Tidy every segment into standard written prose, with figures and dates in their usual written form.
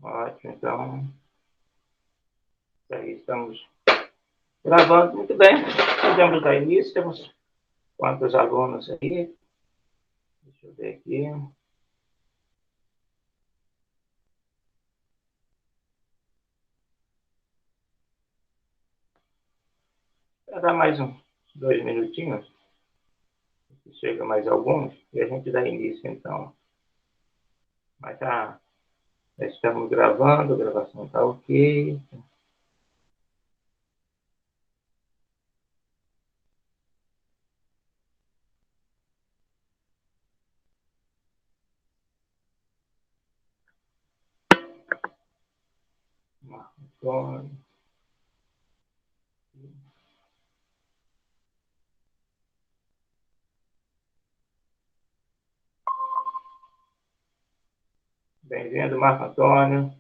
Ótimo, então, aí estamos gravando muito bem. Podemos dar início, temos quantos alunos aí? Deixa eu ver aqui. Vou dar mais uns 2 minutinhos, chega mais alguns, e a gente dá início, então. Mas já estamos gravando, a gravação está ok. Marco. Bem-vindo, Marco Antônio.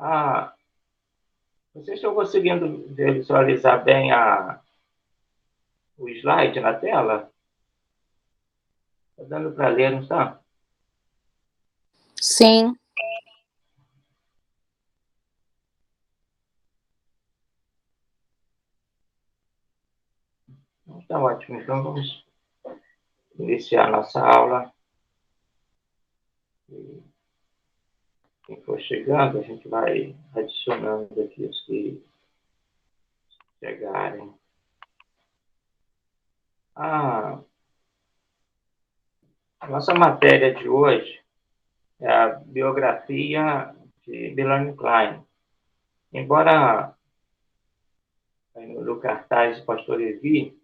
Ah, vocês estão conseguindo visualizar bem o slide na tela? Está dando para ler, não está? Sim. Está ótimo. Então, vamos iniciar nossa aula. Quem for chegando, a gente vai adicionando aqui os que chegarem. A nossa matéria de hoje é a biografia de Melanie Klein. Embora no cartaz do pastor Levi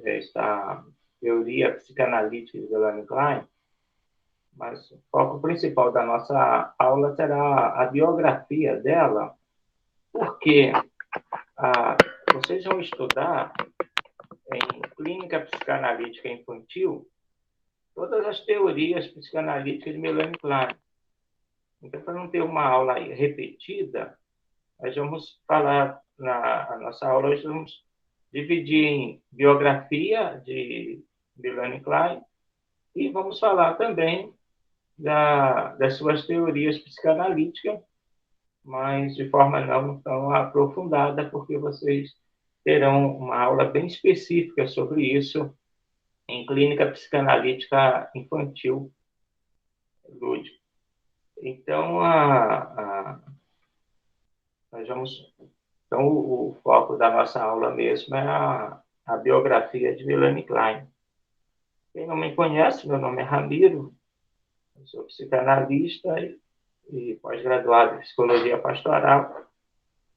está a teoria psicanalítica de Melanie Klein, mas o foco principal da nossa aula será a biografia dela, porque vocês vão estudar em clínica psicanalítica infantil todas as teorias psicanalíticas de Melanie Klein. Então, para não ter uma aula repetida, nós vamos falar, na nossa aula, hoje vamos dividir em biografia de Melanie Klein e vamos falar também das suas teorias psicanalíticas, mas de forma não tão aprofundada, porque vocês terão uma aula bem específica sobre isso em clínica psicanalítica infantil lúdica. Então, nós vamos. Então, o foco da nossa aula mesmo é a biografia de Melanie Klein. Quem não me conhece, meu nome é Ramiro, eu sou psicanalista e pós-graduado em psicologia pastoral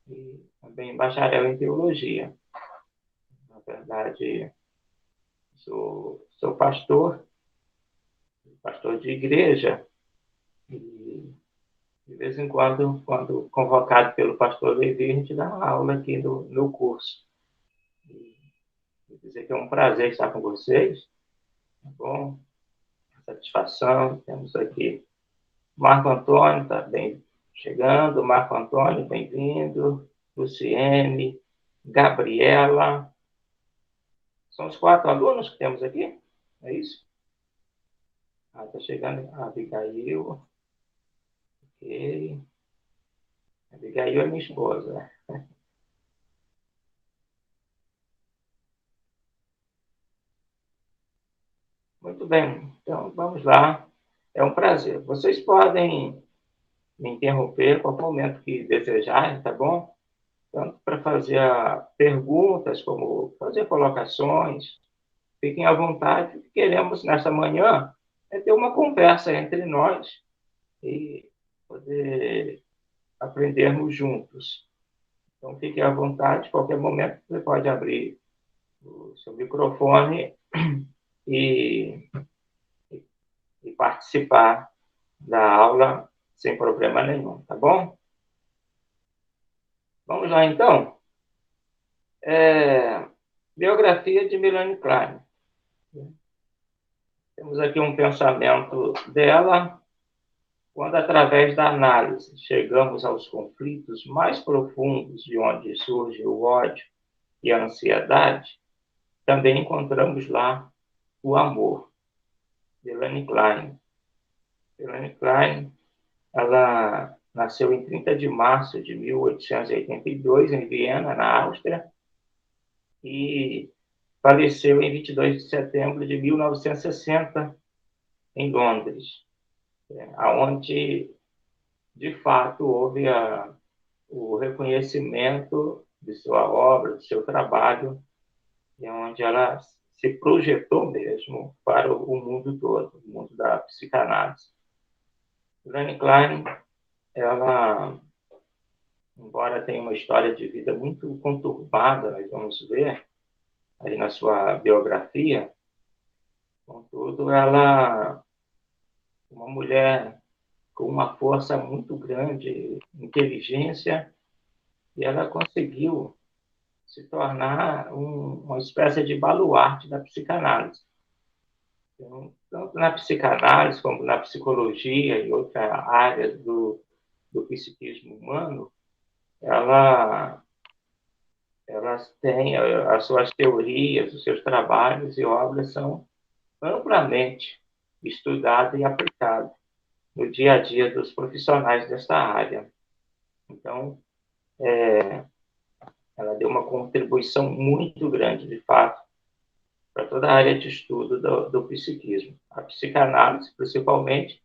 e também bacharel em teologia. Na verdade, sou pastor de igreja, e de vez em quando convocado pelo pastor Levi, a gente dá uma aula aqui no curso. Vou dizer que é um prazer estar com vocês, tá bom? Satisfação. Temos aqui Marco Antônio, está bem chegando. Marco Antônio, bem-vindo. Luciene, Gabriela. São os 4 alunos que temos aqui? É isso? Está chegando a Abigail. Ok. Abigail é minha esposa. Muito bem. Então, vamos lá. É um prazer. Vocês podem me interromper a qualquer momento que desejarem, tá bom? Tanto para fazer perguntas, como fazer colocações. Fiquem à vontade. Queremos, nessa manhã, ter uma conversa entre nós e poder aprendermos juntos. Então, fiquem à vontade. Qualquer momento, você pode abrir o seu microfone e participar da aula sem problema nenhum, tá bom? Vamos lá, então. Biografia de Melanie Klein. Temos aqui um pensamento dela, quando, através da análise, chegamos aos conflitos mais profundos de onde surge o ódio e a ansiedade, também encontramos lá o amor. Melanie Klein. Melanie Klein, ela nasceu em 30 de março de 1882, em Viena, na Áustria, e faleceu em 22 de setembro de 1960, em Londres, onde, de fato, houve o reconhecimento de sua obra, do seu trabalho, e onde ela se projetou mesmo para o mundo todo, o mundo da psicanálise. Melanie Klein, ela, embora tenha uma história de vida muito conturbada, nós vamos ver aí na sua biografia, contudo, ela é uma mulher com uma força muito grande, inteligência, e ela conseguiu se tornar uma espécie de baluarte da psicanálise. Então, tanto na psicanálise como na psicologia e outras áreas do psiquismo humano, ela, elas têm as suas teorias, os seus trabalhos e obras são amplamente estudados e aplicados no dia a dia dos profissionais desta área. Então, ela deu uma contribuição muito grande, de fato, para toda a área de estudo do psiquismo. A psicanálise, principalmente,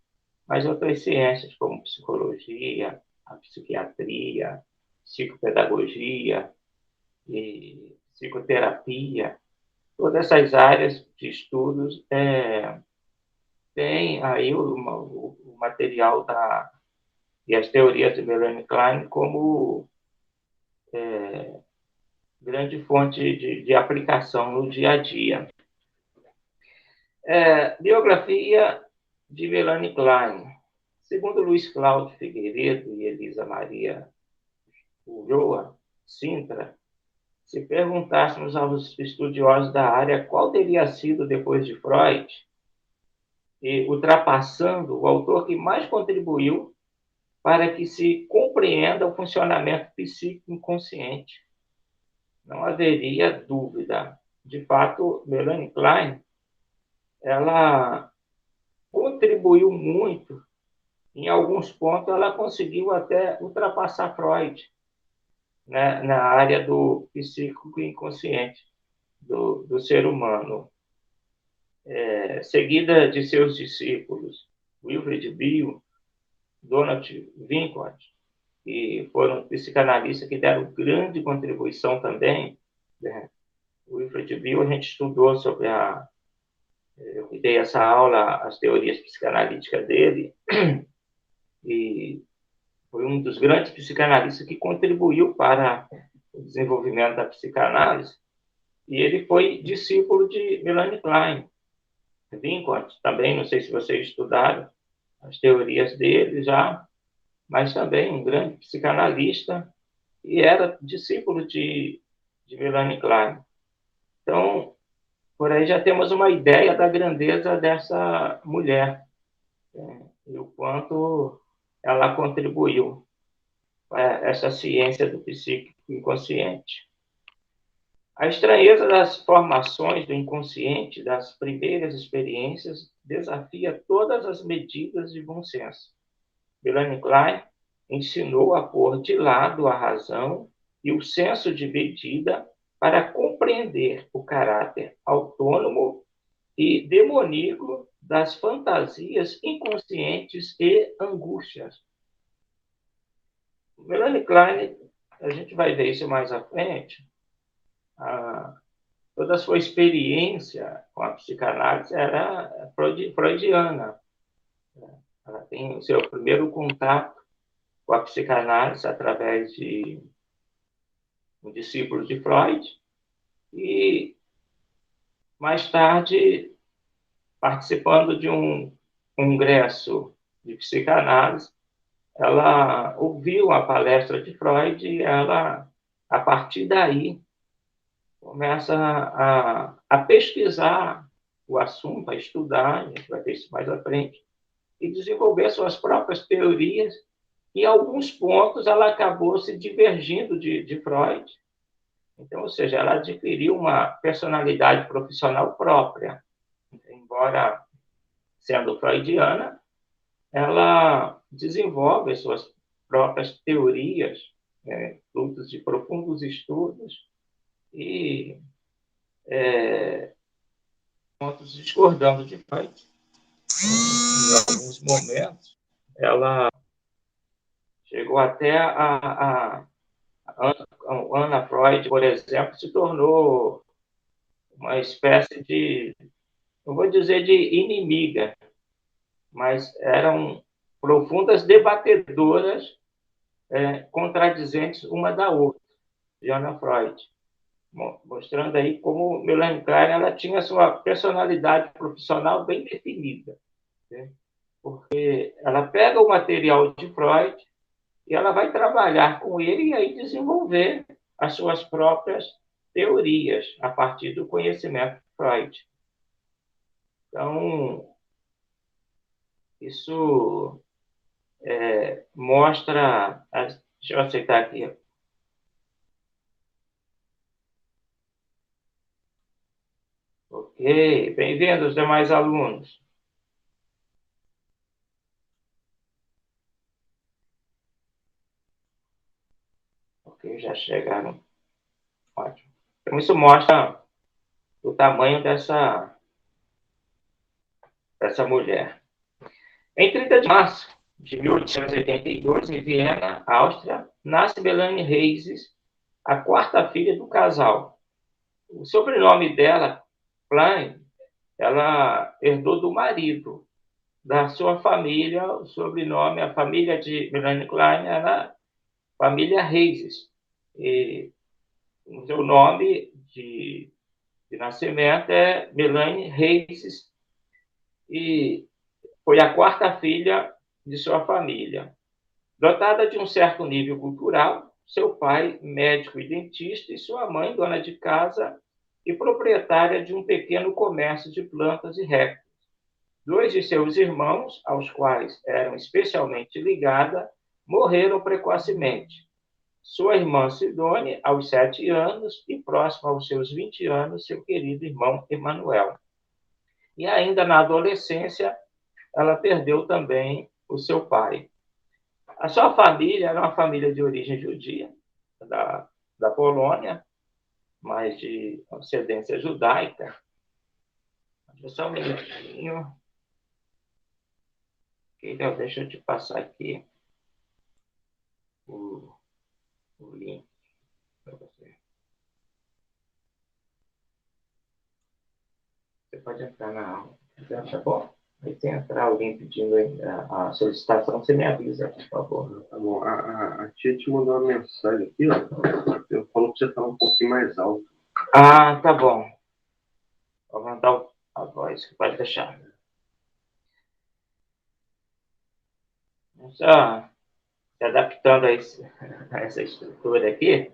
mas outras ciências, como psicologia, a psiquiatria, psicopedagogia e psicoterapia, todas essas áreas de estudos têm aí o material e as teorias de Melanie Klein como grande fonte de aplicação no dia a dia. Biografia de Melanie Klein. Segundo Luiz Cláudio Figueiredo e Elisa Maria Ulloa Sintra, se perguntássemos aos estudiosos da área qual teria sido, depois de Freud, e ultrapassando o autor que mais contribuiu para que se compreenda o funcionamento psíquico inconsciente, não haveria dúvida. De fato, Melanie Klein, ela contribuiu muito. Em alguns pontos, ela conseguiu até ultrapassar Freud, né, na área do psíquico inconsciente do ser humano. Seguida de seus discípulos, Wilfred Bill, Donald Winnicott, que foram psicanalistas que deram grande contribuição também, né? O Wilfred Bill, a gente estudou sobre eu dei essa aula, as teorias psicanalíticas dele, e foi um dos grandes psicanalistas que contribuiu para o desenvolvimento da psicanálise, e ele foi discípulo de Melanie Klein. Winnicott também, não sei se vocês estudaram as teorias dele já, mas também um grande psicanalista, e era discípulo de Melanie Klein. Então, por aí já temos uma ideia da grandeza dessa mulher, e o quanto ela contribuiu para essa ciência do psíquico inconsciente. A estranheza das formações do inconsciente, das primeiras experiências, desafia todas as medidas de bom senso. Melanie Klein ensinou a pôr de lado a razão e o senso de medida para compreender o caráter autônomo e demoníaco das fantasias inconscientes e angústias. Melanie Klein, a gente vai ver isso mais à frente, toda a sua experiência com a psicanálise era freudiana. Ela tem o seu primeiro contato com a psicanálise através de um discípulo de Freud e, mais tarde, participando de um congresso de psicanálise, ela ouviu a palestra de Freud e ela, a partir daí, começa a pesquisar o assunto, a estudar, a gente vai ver isso mais à frente, e desenvolver suas próprias teorias. E, em alguns pontos, ela acabou se divergindo de Freud. Então, ou seja, ela adquiriu uma personalidade profissional própria. Embora sendo freudiana, ela desenvolve suas próprias teorias, frutos de profundos estudos, e pontos discordando de Freud. Em alguns momentos, ela chegou até a Anna Freud, por exemplo, se tornou uma espécie de, não vou dizer de inimiga, mas eram profundas debatedoras, contradizentes uma da outra, de Anna Freud, mostrando aí como Melanie Klein ela tinha sua personalidade profissional bem definida, né? Porque ela pega o material de Freud e ela vai trabalhar com ele e aí desenvolver as suas próprias teorias a partir do conhecimento de Freud. Então, isso mostra... Deixa eu aceitar aqui. Ok, bem-vindos, demais alunos. Ok, já chegaram. Ótimo. Então, isso mostra o tamanho dessa mulher. Em 30 de março de 1882, em Viena, Áustria, nasce Melanie Reises, a quarta filha do casal. O sobrenome dela, Klein, ela herdou do marido, da sua família, o sobrenome, a família de Melanie Klein era a família Reises. E o seu nome de nascimento é Melanie Reises, e foi a quarta filha de sua família. Dotada de um certo nível cultural, seu pai, médico e dentista, e sua mãe, dona de casa e proprietária de um pequeno comércio de plantas e répteis. Dois de seus irmãos, aos quais eram especialmente ligada, morreram precocemente. Sua irmã Sidone, aos 7 anos, e próximo aos seus 20 anos, seu querido irmão Emanuel. E ainda na adolescência, ela perdeu também o seu pai. A sua família era uma família de origem judia, da Polônia, mas de ascendência judaica. Só um minutinho. Então, deixa eu te passar aqui o link para você. Você pode entrar na aula, tá bom? Aí se entrar alguém pedindo a solicitação, você me avisa, por favor. Tá bom. A tia te mandou uma mensagem aqui, ó. Eu falo que você falar um pouquinho mais alto. Ah, tá bom. Vou aumentar a voz, pode deixar. Só se adaptando a essa estrutura aqui.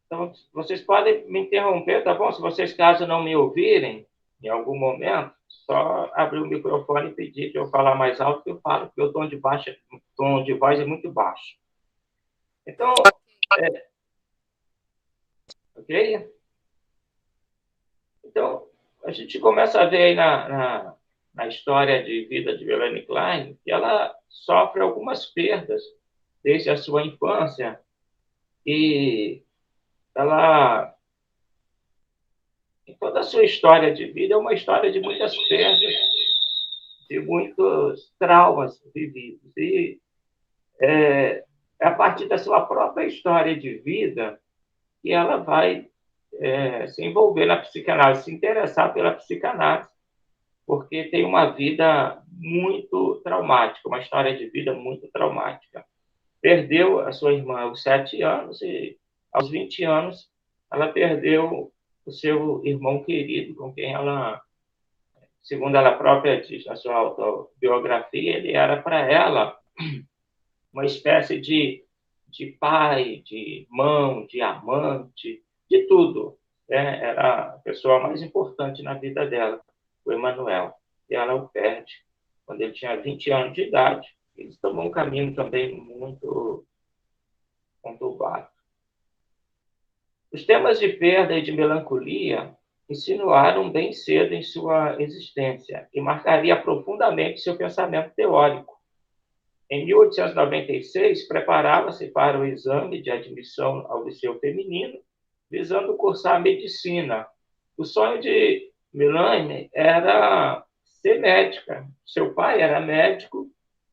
Então, vocês podem me interromper, tá bom? Se vocês, caso não me ouvirem, em algum momento, só abrir o microfone e pedir que eu falar mais alto, que eu falo, porque o tom de voz é muito baixo. Então, ok? Então, a gente começa a ver aí na história de vida de Melanie Klein que ela sofre algumas perdas desde a sua infância e ela, em toda a sua história de vida, é uma história de muitas perdas, de muitos traumas vividos. E é a partir da sua própria história de vida que ela vai se envolver na psicanálise, se interessar pela psicanálise, porque tem uma vida muito traumática, uma história de vida muito traumática. Perdeu a sua irmã aos 7 anos e, aos 20 anos, ela perdeu o seu irmão querido, com quem ela segundo ela própria diz na sua autobiografia, ele era para ela uma espécie de pai, de irmão, de amante, de tudo. Né? Era a pessoa mais importante na vida dela, o Emanuel. E ela o perde quando ele tinha 20 anos de idade. Ele tomou um caminho também muito conturbado. Os temas de perda e de melancolia insinuaram bem cedo em sua existência e marcaria profundamente seu pensamento teórico. Em 1896, preparava-se para o exame de admissão ao Liceu Feminino, visando cursar medicina. O sonho de Milane era ser médica. Seu pai era médico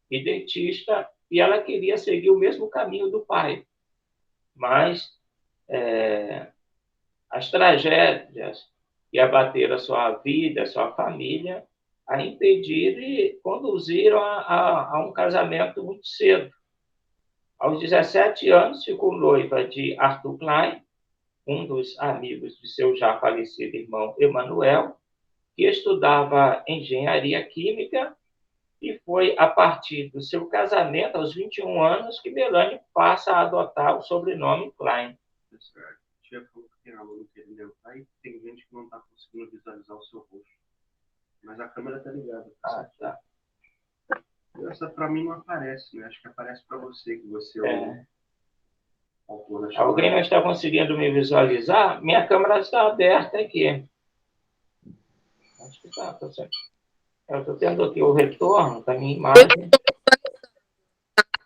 e dentista, e ela queria seguir o mesmo caminho do pai. Mas as tragédias que abateram a sua vida, a sua família, a impediram e conduziram a um casamento muito cedo. Aos 17 anos, ficou noiva de Arthur Klein, um dos amigos de seu já falecido irmão Emanuel, que estudava engenharia química, e foi a partir do seu casamento, aos 21 anos, que Melanie passa a adotar o sobrenome Klein. Tia falou que tem aluno que ele entrar e tem gente que não está conseguindo visualizar o seu rosto. Mas a câmera está ligada. Ah, tá. Essa para mim não aparece, né? Acho que aparece para você, que você é o autor da chamada. Alguém não está conseguindo me visualizar? Minha câmera está aberta aqui. Acho que está. Eu estou tendo aqui o retorno da minha imagem.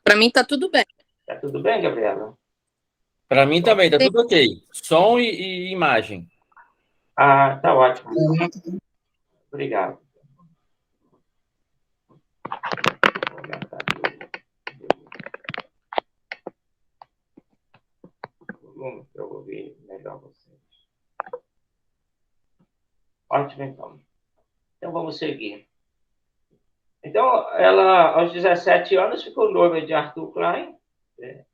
Para mim está tudo bem. Está tudo bem, Gabriela? Para mim também, está tudo ok. Som e imagem. Ah, tá ótimo. Obrigado. Vou aumentar aqui o volume para eu ouvir melhor vocês. Ótimo, então. Então, vamos seguir. Então, ela, aos 17 anos, ficou noiva de Arthur Klein.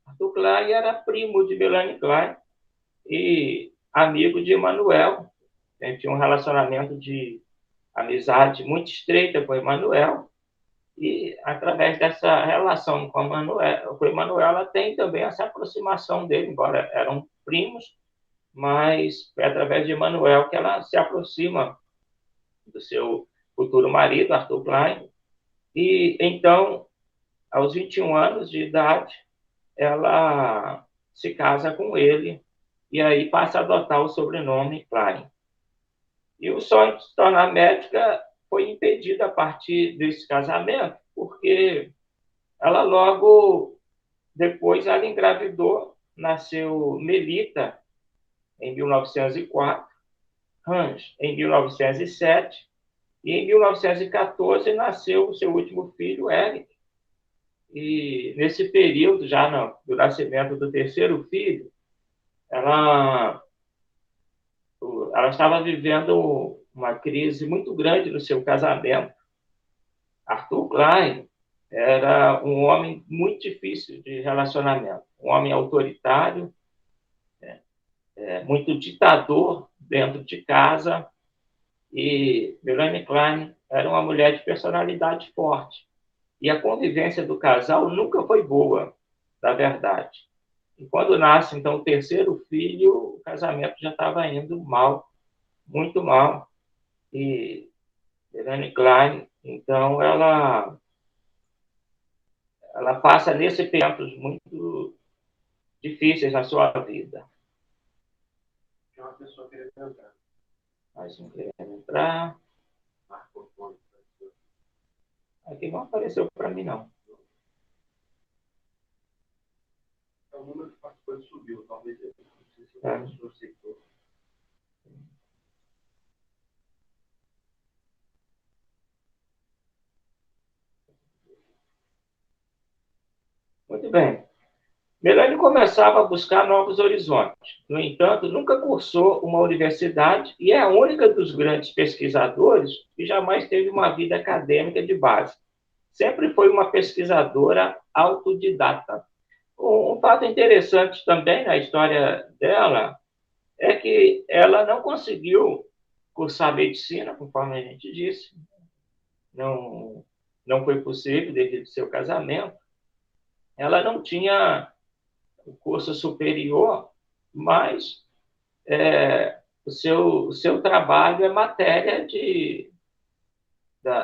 Arthur Klein era primo de Melanie Klein e amigo de Emanuel. Tinha um relacionamento de amizade muito estreita com Emanuel. E, através dessa relação com Emanuel, ela tem também essa aproximação dele, embora eram primos, mas é através de Emanuel que ela se aproxima do seu futuro marido, Arthur Klein. E, então, aos 21 anos de idade, ela se casa com ele e aí passa a adotar o sobrenome Klein. E o sonho de se tornar médica foi impedido a partir desse casamento, porque ela logo depois ela engravidou, nasceu Melita em 1904, Hans em 1907, e em 1914 nasceu o seu último filho, Eric. E nesse período, já do nascimento do terceiro filho, ela estava vivendo uma crise muito grande no seu casamento. Arthur Klein era um homem muito difícil de relacionamento, um homem autoritário, muito ditador dentro de casa, e Melanie Klein era uma mulher de personalidade forte. E a convivência do casal nunca foi boa, na verdade. E quando nasce, então, o terceiro filho, o casamento já estava indo mal, muito mal. E Melanie Klein, então, ela passa nesses tempos muito difíceis na sua vida. Tem uma pessoa querendo entrar. Mais um querendo entrar. Aqui não apareceu para mim, não. O número de participantes subiu, talvez. Não sei se a pessoa aceitou. Muito bem. Melanie começava a buscar novos horizontes. No entanto, nunca cursou uma universidade e é a única dos grandes pesquisadores que jamais teve uma vida acadêmica de base. Sempre foi uma pesquisadora autodidata. Um fato interessante também na história dela é que ela não conseguiu cursar medicina, conforme a gente disse. Não foi possível devido ao seu casamento. Ela não tinha o curso superior, mas o seu trabalho é matéria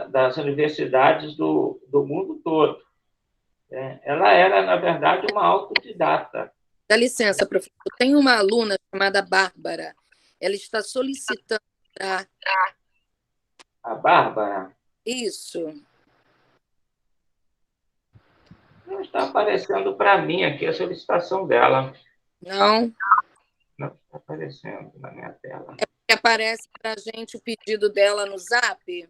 das universidades do mundo todo. Ela era, na verdade, uma autodidata. Dá licença, professor. Tem uma aluna chamada Bárbara. Ela está solicitando para... A Bárbara Isso. não está aparecendo para mim aqui a solicitação dela. Não? Não está aparecendo na minha tela. É porque aparece para a gente o pedido dela no Zap?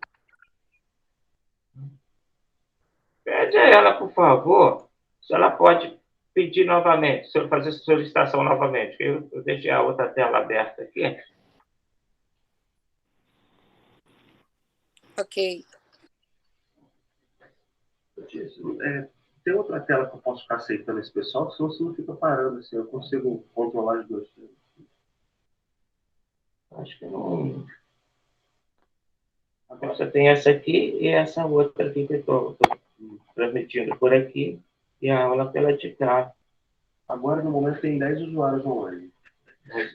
Pede a ela, por favor, se ela pode pedir novamente, se eu fazer essa solicitação novamente. Eu deixei a outra tela aberta aqui. Ok. Tem outra tela que eu posso ficar aceitando esse pessoal, senão você não fica parando assim. Eu consigo controlar as duas. Acho que não. Agora você tem essa aqui e essa outra aqui que eu estou transmitindo por aqui e a aula pela de cá. Agora, no momento, tem 10 usuários online. 10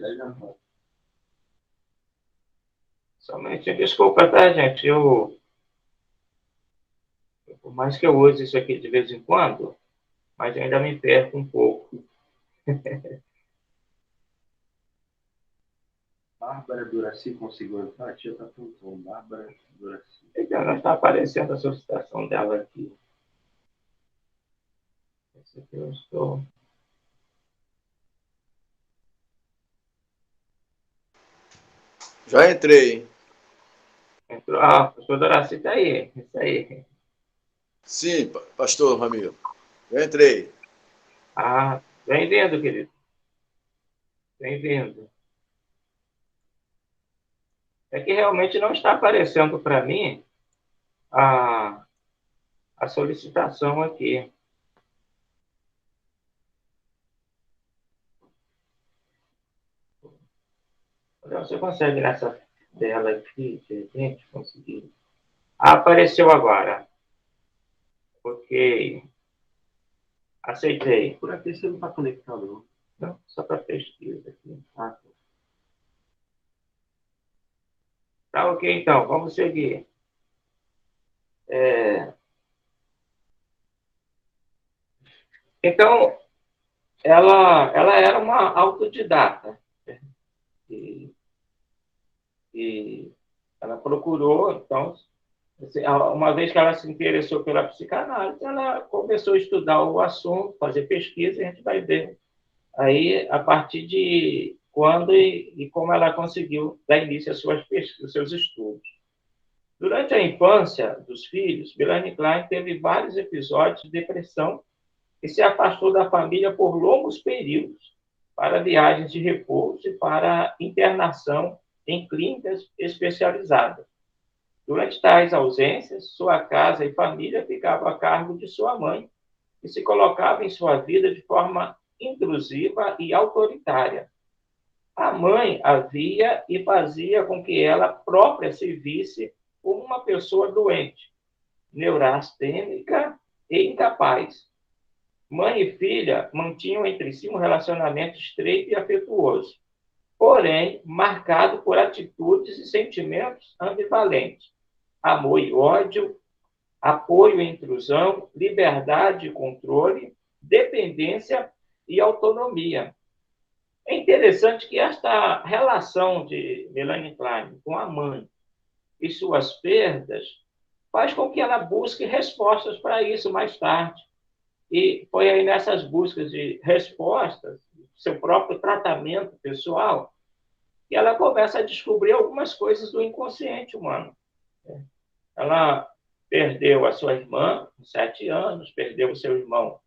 Somente, desculpa, tá, gente? Por mais que eu use isso aqui de vez em quando, mas ainda me perco um pouco. Bárbara Duraci conseguiu entrar? A tia está perguntando. Bárbara Duraci. Então, não está aparecendo a solicitação dela aqui. Esse aqui eu estou... Já entrei. Entrou. Ah, o pastor Doraci está aí. Isso aí. Sim, pastor Ramiro. Já entrei. Ah, bem-vindo, querido. Bem-vindo. É que realmente não está aparecendo para mim a solicitação aqui. Você consegue nessa tela aqui, de repente, conseguir? Ah, apareceu agora. Ok. Aceitei. Por aqui você não está conectado, não? Não, só para pesquisa aqui. Ah, tá ok, então. Vamos seguir. Então, ela era uma autodidata. Né? E ela procurou, então, uma vez que ela se interessou pela psicanálise, ela começou a estudar o assunto, fazer pesquisa, e a gente vai ver aí a partir de quando e como ela conseguiu dar início às suas pesquisas, aos seus estudos. Durante a infância dos filhos, Melanie Klein teve vários episódios de depressão e se afastou da família por longos períodos para viagens de repouso e para internação em clínicas especializadas. Durante tais ausências, sua casa e família ficavam a cargo de sua mãe, que se colocava em sua vida de forma intrusiva e autoritária. A mãe havia e fazia com que ela própria se visse como uma pessoa doente, neurastênica e incapaz. Mãe e filha mantinham entre si um relacionamento estreito e afetuoso, porém marcado por atitudes e sentimentos ambivalentes. Amor e ódio, apoio e intrusão, liberdade e controle, dependência e autonomia. É interessante que esta relação de Melanie Klein com a mãe e suas perdas faz com que ela busque respostas para isso mais tarde. E foi aí nessas buscas de respostas, seu próprio tratamento pessoal, que ela começa a descobrir algumas coisas do inconsciente humano. Ela perdeu a sua irmã com 7 anos, perdeu o seu irmão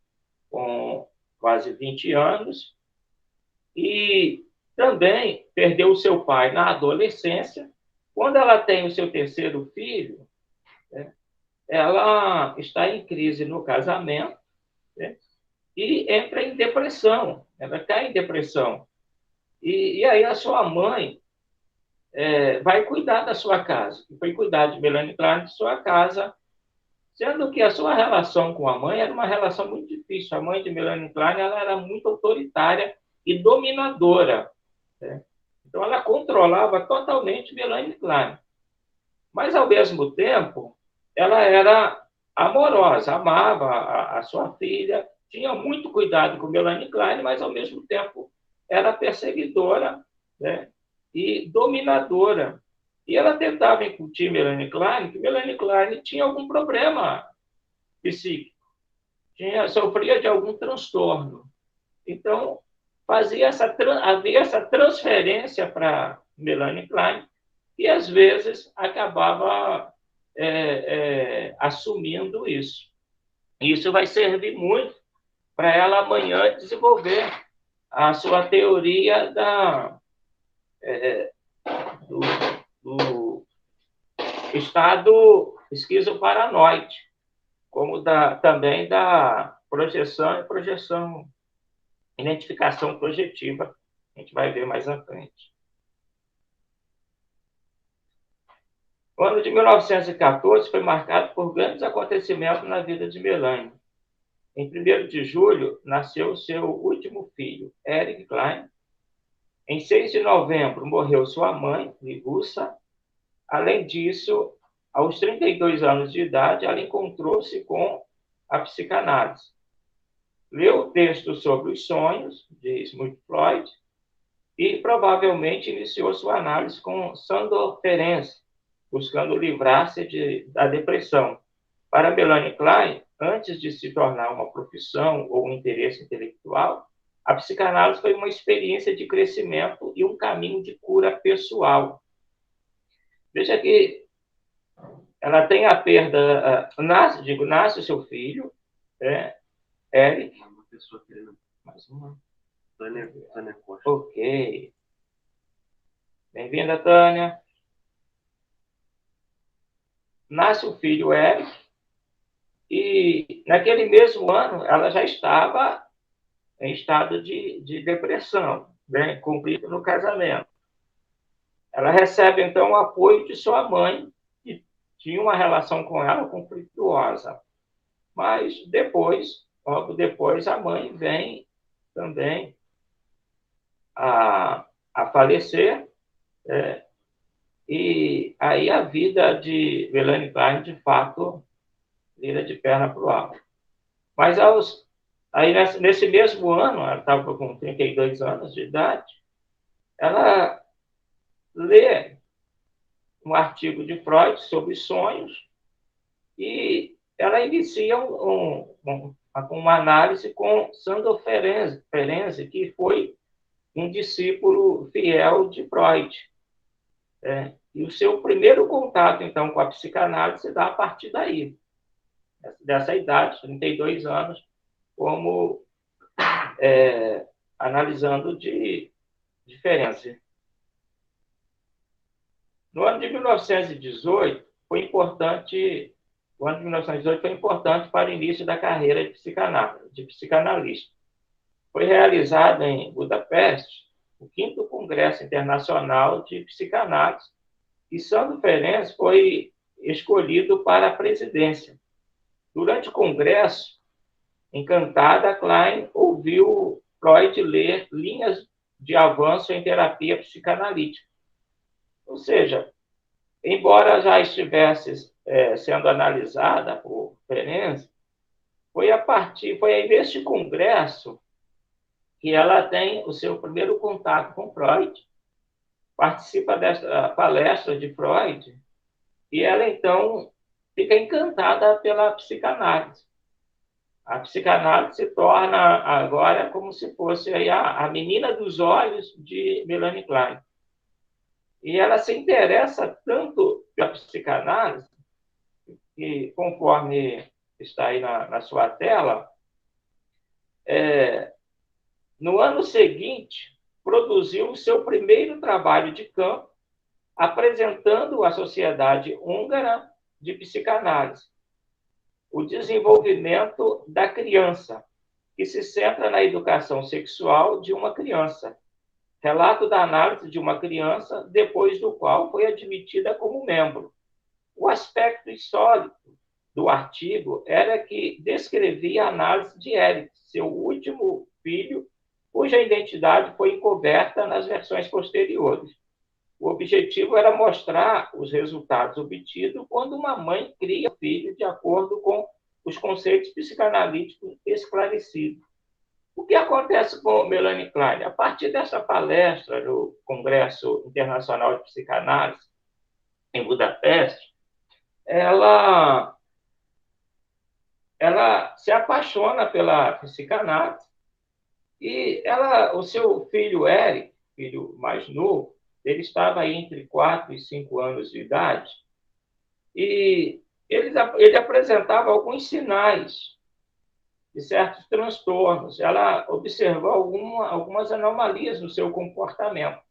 com quase 20 anos, e também perdeu o seu pai na adolescência. Quando ela tem o seu terceiro filho, né, ela está em crise no casamento, né, e entra em depressão. Ela cai em depressão. E aí a sua mãe vai cuidar da sua casa. E foi cuidar de Melanie Klein de sua casa, sendo que a sua relação com a mãe era uma relação muito difícil. A mãe de Melanie Klein ela era muito autoritária e dominadora, né? Então, ela controlava totalmente Melanie Klein. Mas, ao mesmo tempo, ela era amorosa, amava a sua filha, tinha muito cuidado com Melanie Klein, mas, ao mesmo tempo, era perseguidora, né, e dominadora. E ela tentava incutir Melanie Klein que Melanie Klein tinha algum problema psíquico, sofria de algum transtorno. Então, havia essa transferência para Melanie Klein, e às vezes acabava assumindo isso. E isso vai servir muito para ela amanhã desenvolver a sua teoria do estado esquizoparanoide, como também da projeção, identificação projetiva, a gente vai ver mais à frente. O ano de 1914 foi marcado por grandes acontecimentos na vida de Melanie. Em 1º de julho, nasceu seu último filho, Eric Klein. Em 6 de novembro, morreu sua mãe, Ligussa. Além disso, aos 32 anos de idade, ela encontrou-se com a psicanálise. Leu o texto sobre os sonhos, de Sigmund Freud, e provavelmente iniciou sua análise com Sandor Ferenczi, buscando livrar-se da depressão. Para Melanie Klein, antes de se tornar uma profissão ou um interesse intelectual, a psicanálise foi uma experiência de crescimento e um caminho de cura pessoal. Veja que ela tem a perda, nasce o seu filho, Eric. Uma pessoa querendo. Mais uma. Tânia Costa. Ok. Bem-vinda, Tânia. Nasce o filho Eric, e naquele mesmo ano ela já estava em estado de depressão, né, conflito no casamento. Ela recebe, então, o apoio de sua mãe, que tinha uma relação com ela conflituosa. Mas depois, logo depois, a mãe vem também a falecer, e aí a vida de Melanie Klein, de fato, vira de perna para o ar. Mas aí nesse mesmo ano, ela estava com 32 anos de idade, ela lê um artigo de Freud sobre sonhos e ela inicia uma análise com Sandor Ferenczi, que foi um discípulo fiel de Freud. E o seu primeiro contato, então, com a psicanálise se dá a partir daí, dessa idade, 32 anos, como analisando de diferença. No ano de 1918, foi importante para o início da carreira de psicanalista. Foi realizado em Budapeste o 5º Congresso Internacional de Psicanálise, e Sandor Ferenczi foi escolhido para a presidência. Durante o congresso, encantada, Klein ouviu Freud ler linhas de avanço em terapia psicanalítica. Ou seja, embora já estivesse sendo analisada por Ferenczi, foi aí neste congresso que ela tem o seu primeiro contato com Freud, participa desta palestra de Freud, e ela, então, fica encantada pela psicanálise. A psicanálise se torna agora como se fosse aí a menina dos olhos de Melanie Klein. E ela se interessa tanto pela psicanálise, que, conforme está aí na sua tela, no ano seguinte, produziu o seu primeiro trabalho de campo, apresentando à Sociedade Húngara de Psicanálise o desenvolvimento da criança, que se centra na educação sexual de uma criança. relato da análise de uma criança, depois do qual foi admitida como membro. O aspecto histórico do artigo era que descrevia a análise de Eric, seu último filho, cuja identidade foi encoberta nas versões posteriores. O objetivo era mostrar os resultados obtidos quando uma mãe cria filho de acordo com os conceitos psicanalíticos esclarecidos. O que acontece com Melanie Klein? A partir dessa palestra no Congresso Internacional de Psicanálise, em Budapeste, ela se apaixona pela psicanálise e o seu filho Eric, filho mais novo, ele estava aí entre 4 e 5 anos de idade, e ele apresentava alguns sinais de certos transtornos. Ela observou algumas anomalias no seu comportamento.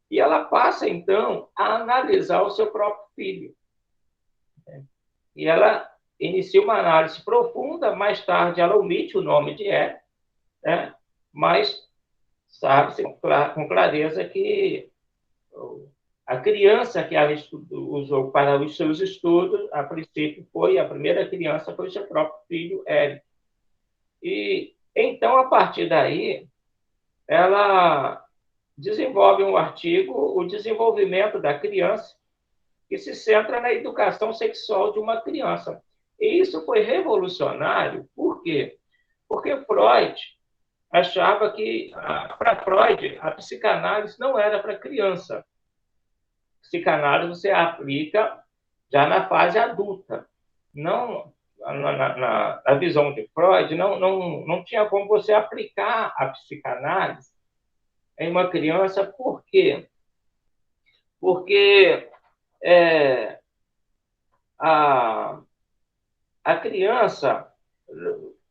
E ela passa, então, a analisar o seu próprio filho. E ela inicia uma análise profunda, mais tarde ela omite o nome de Eric, né? Mas sabe-se com clareza que a criança que ela usou para os seus estudos, a princípio, a primeira criança foi o seu próprio filho, Eric. E, então, a partir daí, ela desenvolve um artigo, o desenvolvimento da criança, que se centra na educação sexual de uma criança. E isso foi revolucionário, por quê? Porque Freud achava que, para Freud, a psicanálise não era para criança. Psicanálise você aplica já na fase adulta. Não, na visão de Freud, não tinha como você aplicar a psicanálise em uma criança. Por quê? Porque a criança,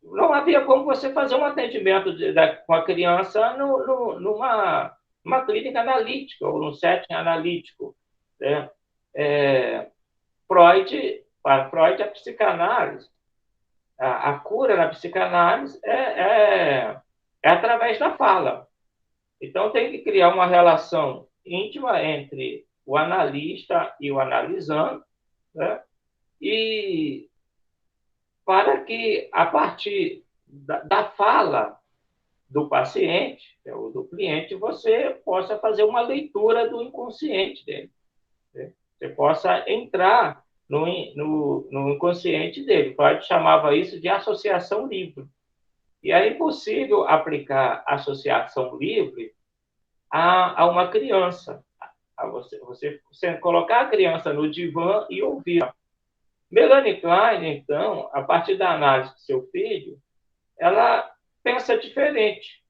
não havia como você fazer um atendimento com a criança numa clínica analítica ou num setting analítico, né? Para Freud, a psicanálise, a cura na psicanálise é através da fala. Então, tem que criar uma relação íntima entre o analista e o analisando, né? E para que, a partir da fala do paciente, ou do cliente, você possa fazer uma leitura do inconsciente dele, né? Você possa entrar no inconsciente dele. Freud chamava isso de associação livre. E é impossível aplicar associação livre a uma criança. Você colocar a criança no divã e ouvir. Melanie Klein, então, a partir da análise do seu filho, ela pensa diferente.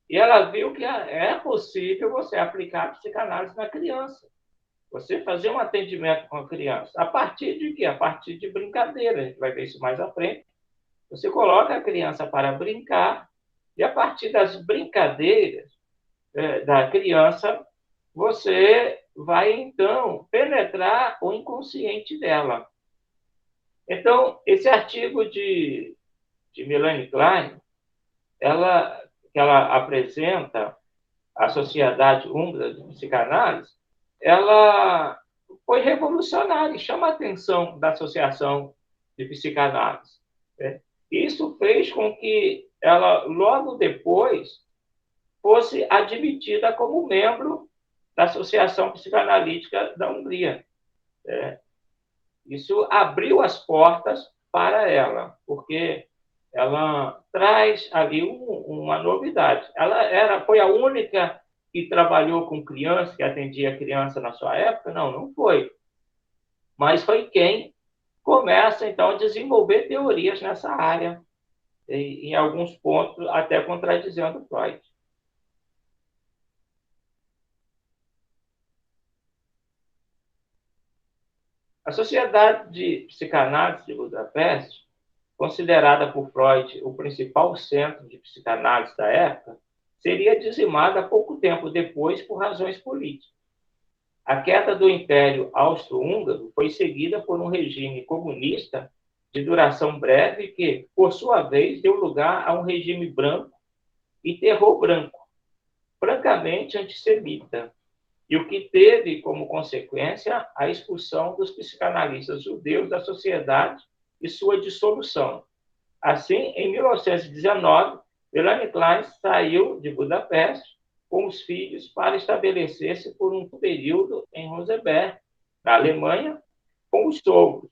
E ela viu que é possível você aplicar a psicanálise na criança. Você fazer um atendimento com a criança. A partir de quê? A partir de brincadeira. A gente vai ver isso mais à frente. Você coloca a criança para brincar e, a partir das brincadeiras da criança, você vai, então, penetrar o inconsciente dela. Então, esse artigo de Melanie Klein, que ela apresenta a Sociedade Húngara de Psicanálise, ela foi revolucionária e chama a atenção da Associação de Psicanálise, né? Isso fez com que ela, logo depois, fosse admitida como membro da Associação Psicanalítica da Hungria. Isso abriu as portas para ela, porque ela traz ali uma novidade. Ela foi a única que trabalhou com criança, que atendia criança na sua época? Não foi. Mas foi quem começa, então, a desenvolver teorias nessa área, em alguns pontos até contradizendo Freud. A Sociedade de Psicanálise de Budapeste, considerada por Freud o principal centro de psicanálise da época, seria dizimada pouco tempo depois por razões políticas. A queda do Império Austro-Húngaro foi seguida por um regime comunista de duração breve que, por sua vez, deu lugar a um regime branco e terror branco. francamente antissemita, e o que teve como consequência a expulsão dos psicanalistas judeus da sociedade e sua dissolução. Assim, em 1919, Melanie Klein saiu de Budapeste com os filhos para estabelecer-se por um período em Rosenberg, na Alemanha, com os sogros.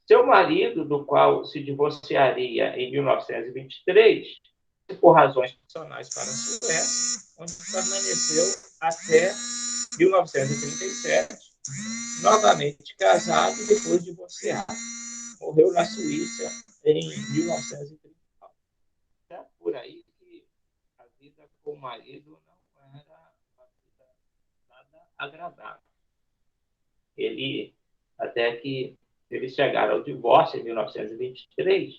Seu marido, do qual se divorciaria em 1923, por razões profissionais para a Suécia, onde permaneceu até 1937, novamente casado e depois divorciado. Morreu na Suíça em 1939. É por aí que a vida com o marido não era uma vida nada agradável. Até que eles chegaram ao divórcio em 1923,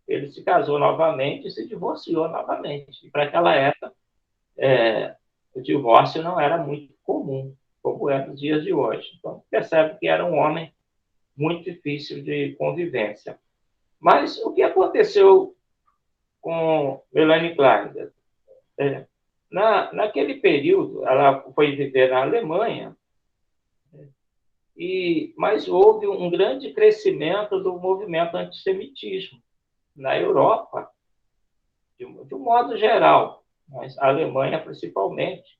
ele se casou novamente e se divorciou novamente. E para aquela época, o divórcio não era muito comum, como é nos dias de hoje. Então, percebe que era um homem muito difícil de convivência. Mas o que aconteceu com Melanie Klein? Naquele período, ela foi viver na Alemanha, mas houve um grande crescimento do movimento antissemitismo na Europa, de um modo geral, mas a Alemanha principalmente.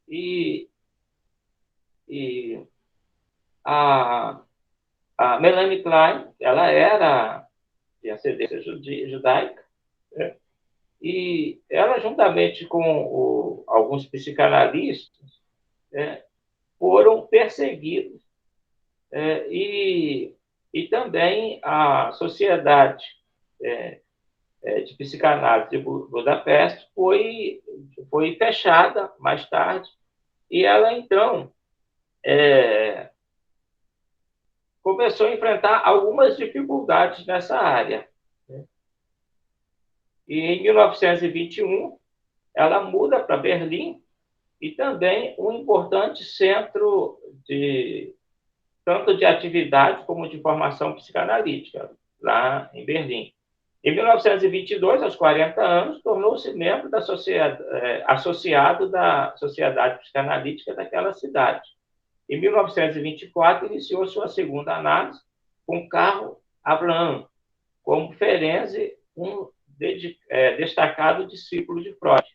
E a Melanie Klein, ela era de ascendência judaica, né? E ela, juntamente com alguns psicanalistas, foram perseguidos, e também a sociedade de psicanálise de Budapeste foi fechada mais tarde, e ela, então, começou a enfrentar algumas dificuldades nessa área. E em 1921, ela muda para Berlim, e também um importante centro tanto de atividade como de formação psicanalítica, lá em Berlim. Em 1922, aos 40 anos, tornou-se membro da associado da Sociedade Psicanalítica daquela cidade. Em 1924, iniciou sua segunda análise com Karl Abraham, como Ferenczi, um destacado discípulo de Freud.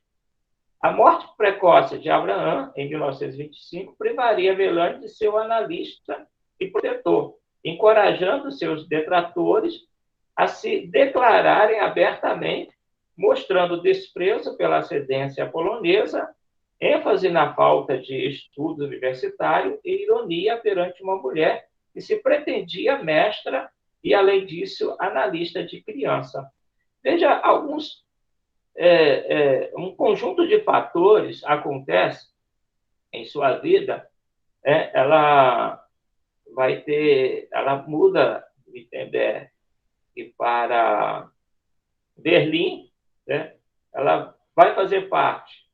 A morte precoce de Abraham, em 1925, privaria Melanie de seu analista e protetor, encorajando seus detratores a se declararem abertamente, mostrando desprezo pela ascendência polonesa, ênfase na falta de estudo universitário e ironia perante uma mulher que se pretendia mestra e, além disso, analista de criança. Veja, um conjunto de fatores acontece em sua vida. Ela muda de Wittenberg para Berlim, né? Ela vai fazer parte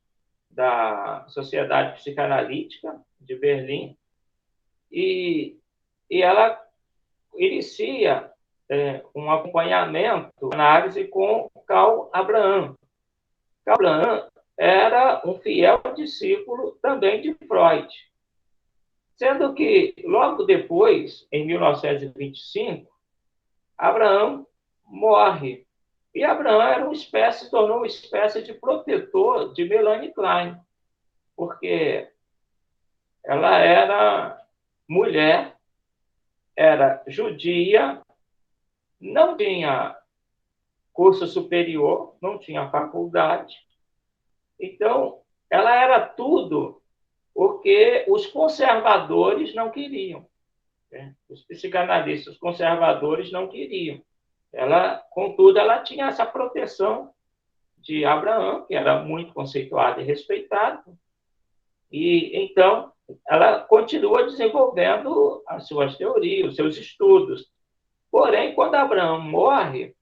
da Sociedade Psicanalítica de Berlim, e ela inicia um acompanhamento, análise com Karl Abraham. Karl Abraham era um fiel discípulo também de Freud, sendo que, logo depois, em 1925, Abraham morre. E Abraham se tornou uma espécie de protetor de Melanie Klein, porque ela era mulher, era judia, não tinha curso superior, não tinha faculdade. Então, ela era tudo o que os conservadores não queriam. Os psicanalistas conservadores não queriam. Contudo, ela tinha essa proteção de Abraham, que era muito conceituado e respeitado, e então ela continua desenvolvendo as suas teorias, os seus estudos. Porém, quando Abraham morre,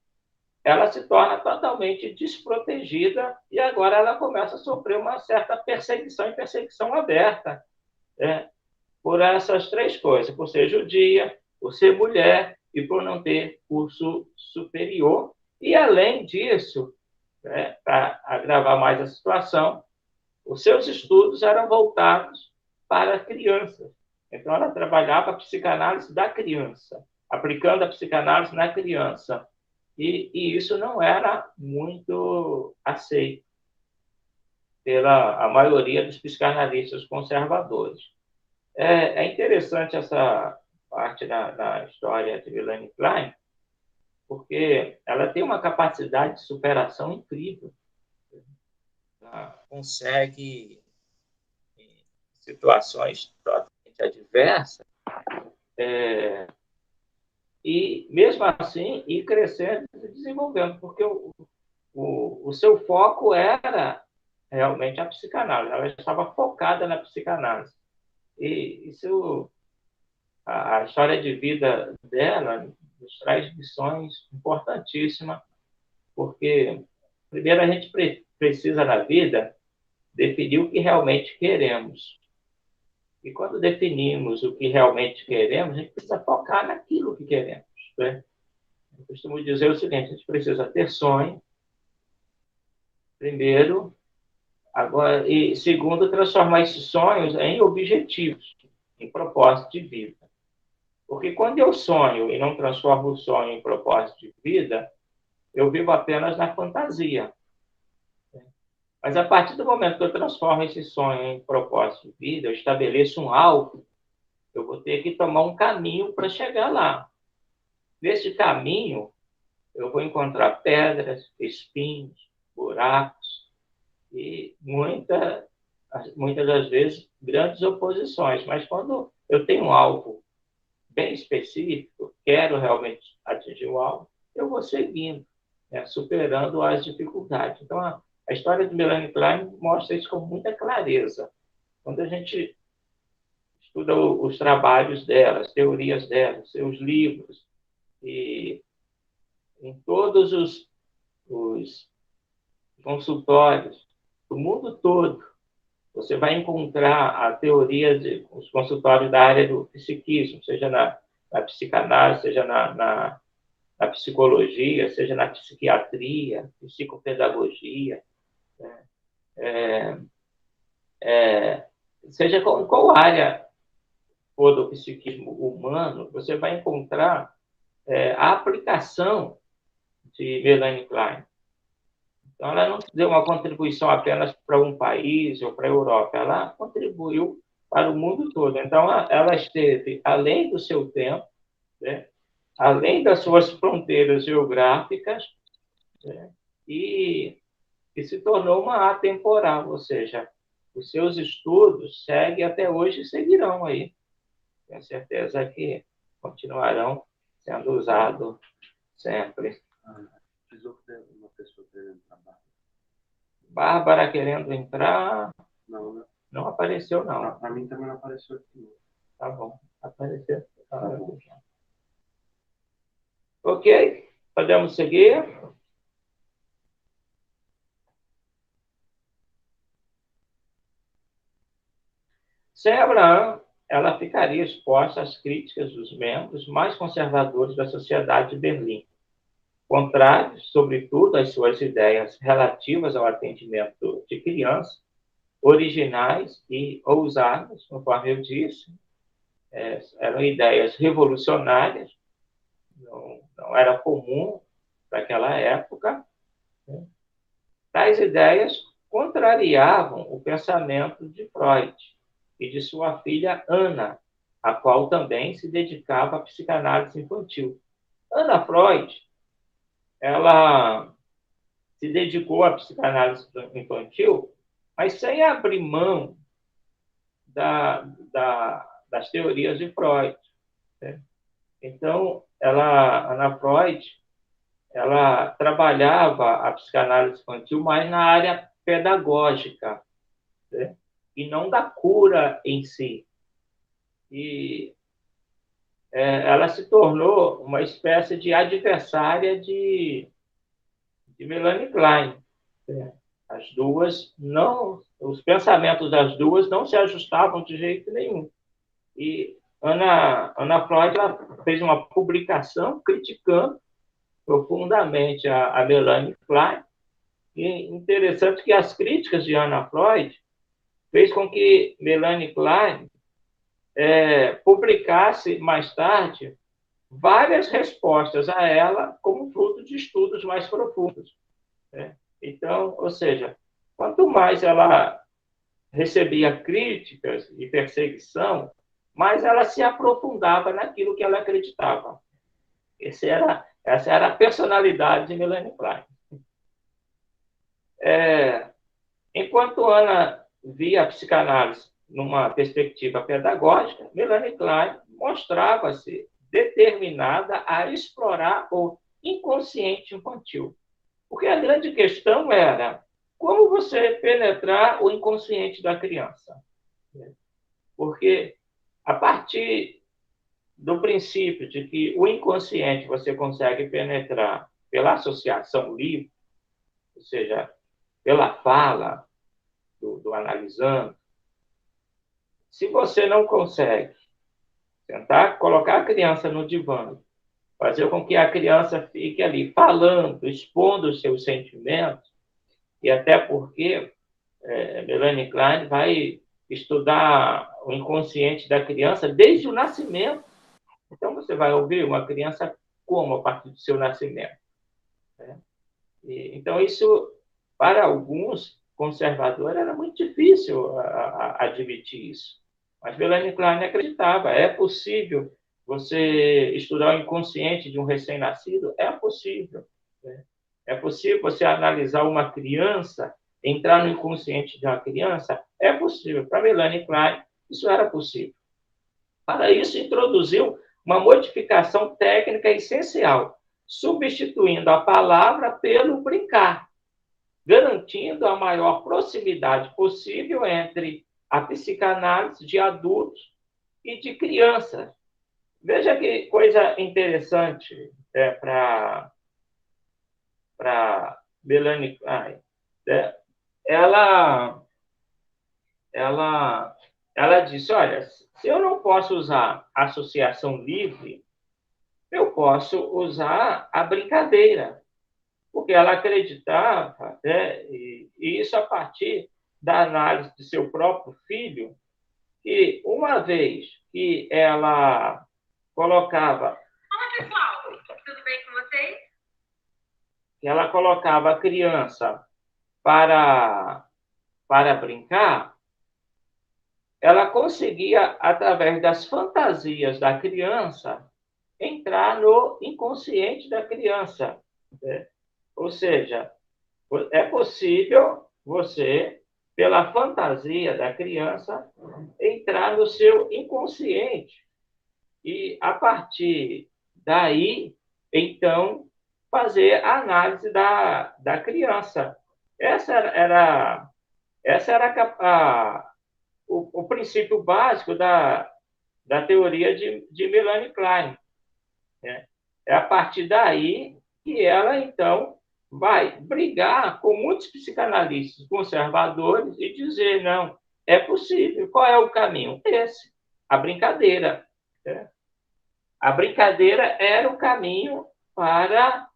ela se torna totalmente desprotegida, e agora ela começa a sofrer uma certa perseguição, e perseguição aberta, por essas três coisas: por ser judia, por ser mulher e por não ter curso superior. E, além disso, para agravar mais a situação, os seus estudos eram voltados para crianças. Então, ela trabalhava a psicanálise da criança, aplicando a psicanálise na criança. E isso não era muito aceito pela a maioria dos psicanalistas conservadores. É interessante essa parte da história de Melanie Klein, porque ela tem uma capacidade de superação incrível. Ela consegue, em situações totalmente adversas, e, mesmo assim, ir crescendo e se desenvolvendo, porque o seu foco era realmente a psicanálise. Ela estava focada na psicanálise. E isso, a história de vida dela nos traz lições importantíssimas, porque, primeiro, a gente precisa, na vida, definir o que realmente queremos. E quando definimos o que realmente queremos, a gente precisa focar naquilo que queremos. Né? Eu costumo dizer o seguinte: a gente precisa ter sonho, primeiro, agora, e segundo, transformar esses sonhos em objetivos, em propósito de vida. Porque quando eu sonho e não transformo o sonho em propósito de vida, eu vivo apenas na fantasia. Mas a partir do momento que eu transformo esse sonho em propósito de vida, eu estabeleço um alvo, eu vou ter que tomar um caminho para chegar lá. Nesse caminho, eu vou encontrar pedras, espinhos, buracos e muitas das vezes grandes oposições. Mas quando eu tenho um alvo bem específico, quero realmente atingir o alvo, eu vou seguindo, né, superando as dificuldades. Então, a história de Melanie Klein mostra isso com muita clareza. Quando a gente estuda os trabalhos dela, as teorias dela, seus livros, e em todos os consultórios do mundo todo, você vai encontrar a teoria os consultórios da área do psiquismo, seja na psicanálise, seja na psicologia, seja na psiquiatria, psicopedagogia, seja em qual área for do psiquismo humano, você vai encontrar a aplicação de Melanie Klein. Então, ela não deu uma contribuição apenas para um país ou para a Europa, ela contribuiu para o mundo todo. Então, ela esteve além do seu tempo, né? Além das suas fronteiras geográficas, né? E se tornou uma atemporal, ou seja, os seus estudos seguem até hoje e seguirão aí. Tenho certeza que continuarão sendo usados sempre. Precisou ter uma pessoa querendo entrar. Bárbara querendo entrar. Não, né? Não apareceu, não. Para mim também não apareceu aqui. Não. Tá bom. Apareceu. Tá bom. Ok? Podemos seguir? Sem Abraham, ela ficaria exposta às críticas dos membros mais conservadores da sociedade de Berlim, contrários, sobretudo, às suas ideias relativas ao atendimento de crianças, originais e ousadas, conforme eu disse. Eram ideias revolucionárias, não era comum para aquela época. Né? Tais ideias contrariavam o pensamento de Freud e de sua filha Ana, a qual também se dedicava à psicanálise infantil. Ana Freud, ela se dedicou à psicanálise infantil, mas sem abrir mão das teorias de Freud. Né? Então, Ana Freud, ela trabalhava a psicanálise infantil mais na área pedagógica, né? E não da cura em si. E ela se tornou uma espécie de adversária de Melanie Klein. Né? As duas os pensamentos das duas não se ajustavam de jeito nenhum. E Ana Freud fez uma publicação criticando profundamente a Melanie Klein. E interessante que as críticas de Ana Freud fez com que Melanie Klein publicasse mais tarde várias respostas a ela como fruto de estudos mais profundos, né? Então, ou seja, quanto mais ela recebia críticas e perseguição, mais ela se aprofundava naquilo que ela acreditava. Essa era a personalidade de Melanie Klein. Enquanto Ana via a psicanálise numa perspectiva pedagógica, Melanie Klein mostrava-se determinada a explorar o inconsciente infantil. Porque a grande questão era como você penetrar o inconsciente da criança. Porque a partir do princípio de que o inconsciente você consegue penetrar pela associação livre, ou seja, pela fala do analisando, se você não consegue tentar colocar a criança no divã, fazer com que a criança fique ali falando, expondo os seus sentimentos, e até porque Melanie Klein vai estudar o inconsciente da criança desde o nascimento. Então, você vai ouvir uma criança como a partir do seu nascimento, né? Então, isso, para alguns conservadores, era muito difícil admitir isso. Mas Melanie Klein acreditava, é possível você estudar o inconsciente de um recém-nascido? É possível, né? É possível você analisar uma criança, entrar no inconsciente de uma criança? É possível. Para Melanie Klein, isso era possível. Para isso, introduziu uma modificação técnica essencial, substituindo a palavra pelo brincar, garantindo a maior proximidade possível entre a psicanálise de adultos e de crianças. Veja que coisa interessante para Melanie Klein. Ela disse, olha, se eu não posso usar associação livre, eu posso usar a brincadeira, porque ela acreditava, né, e isso a partir da análise de seu próprio filho, que uma vez que ela colocava... Olá, pessoal! Tudo bem com vocês? Que ela colocava a criança para brincar, ela conseguia, através das fantasias da criança, entrar no inconsciente da criança, né? Ou seja, é possível você, pela fantasia da criança, entrar no seu inconsciente e, a partir daí, então, fazer a análise da criança. Essa era o princípio básico da teoria de Melanie Klein, né? É a partir daí que ela, então, vai brigar com muitos psicanalistas conservadores e dizer, não, é possível. Qual é o caminho? Esse, a brincadeira, né? A brincadeira era o caminho para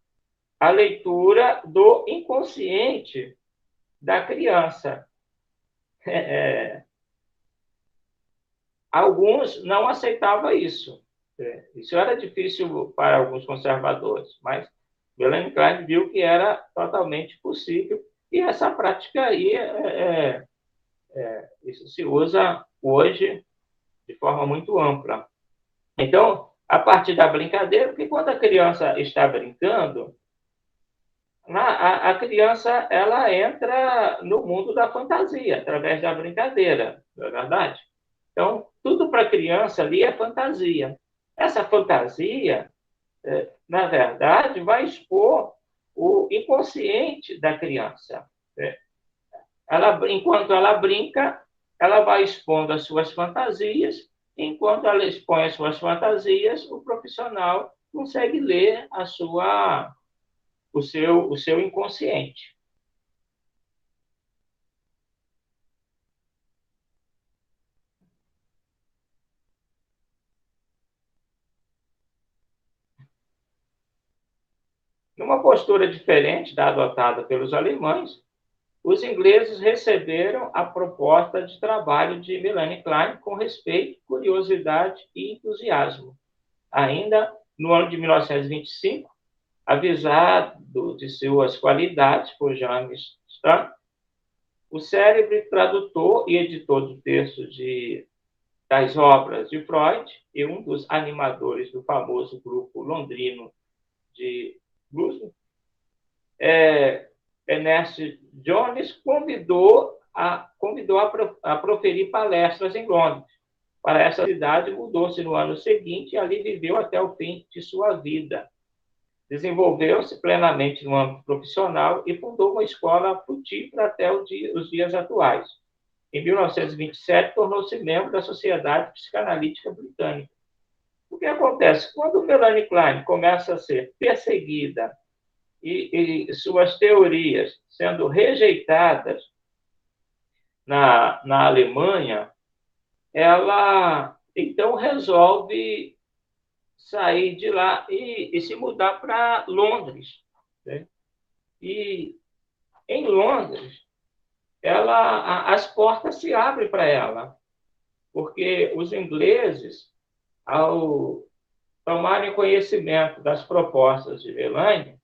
a leitura do inconsciente da criança. Alguns não aceitavam isso. Isso era difícil para alguns conservadores, mas Melanie Klein viu que era totalmente possível, e essa prática aí, isso se usa hoje de forma muito ampla. Então, a partir da brincadeira, porque quando a criança está brincando, a criança ela entra no mundo da fantasia, através da brincadeira, não é verdade? Então, tudo para a criança ali é fantasia. Essa fantasia, na verdade, vai expor o inconsciente da criança. Enquanto ela brinca, ela vai expondo as suas fantasias. Enquanto ela expõe as suas fantasias, o profissional consegue ler o seu inconsciente. Numa postura diferente da adotada pelos alemães, os ingleses receberam a proposta de trabalho de Melanie Klein com respeito, curiosidade e entusiasmo. Ainda no ano de 1925, avisado de suas qualidades por James Sturm, o célebre tradutor e editor do texto das obras de Freud e um dos animadores do famoso grupo londrino de blues, Ernest Jones convidou a proferir palestras em Londres. Para essa cidade, mudou-se no ano seguinte e ali viveu até o fim de sua vida. Desenvolveu-se plenamente no âmbito profissional e fundou uma escola frutífera até os dias atuais. Em 1927, tornou-se membro da Sociedade Psicanalítica Britânica. O que acontece? Quando Melanie Klein começa a ser perseguida e suas teorias sendo rejeitadas na Alemanha, ela então resolve sair de lá e se mudar para Londres, né? E em Londres, as portas se abrem para ela, porque os ingleses, ao tomarem conhecimento das propostas de Melanie,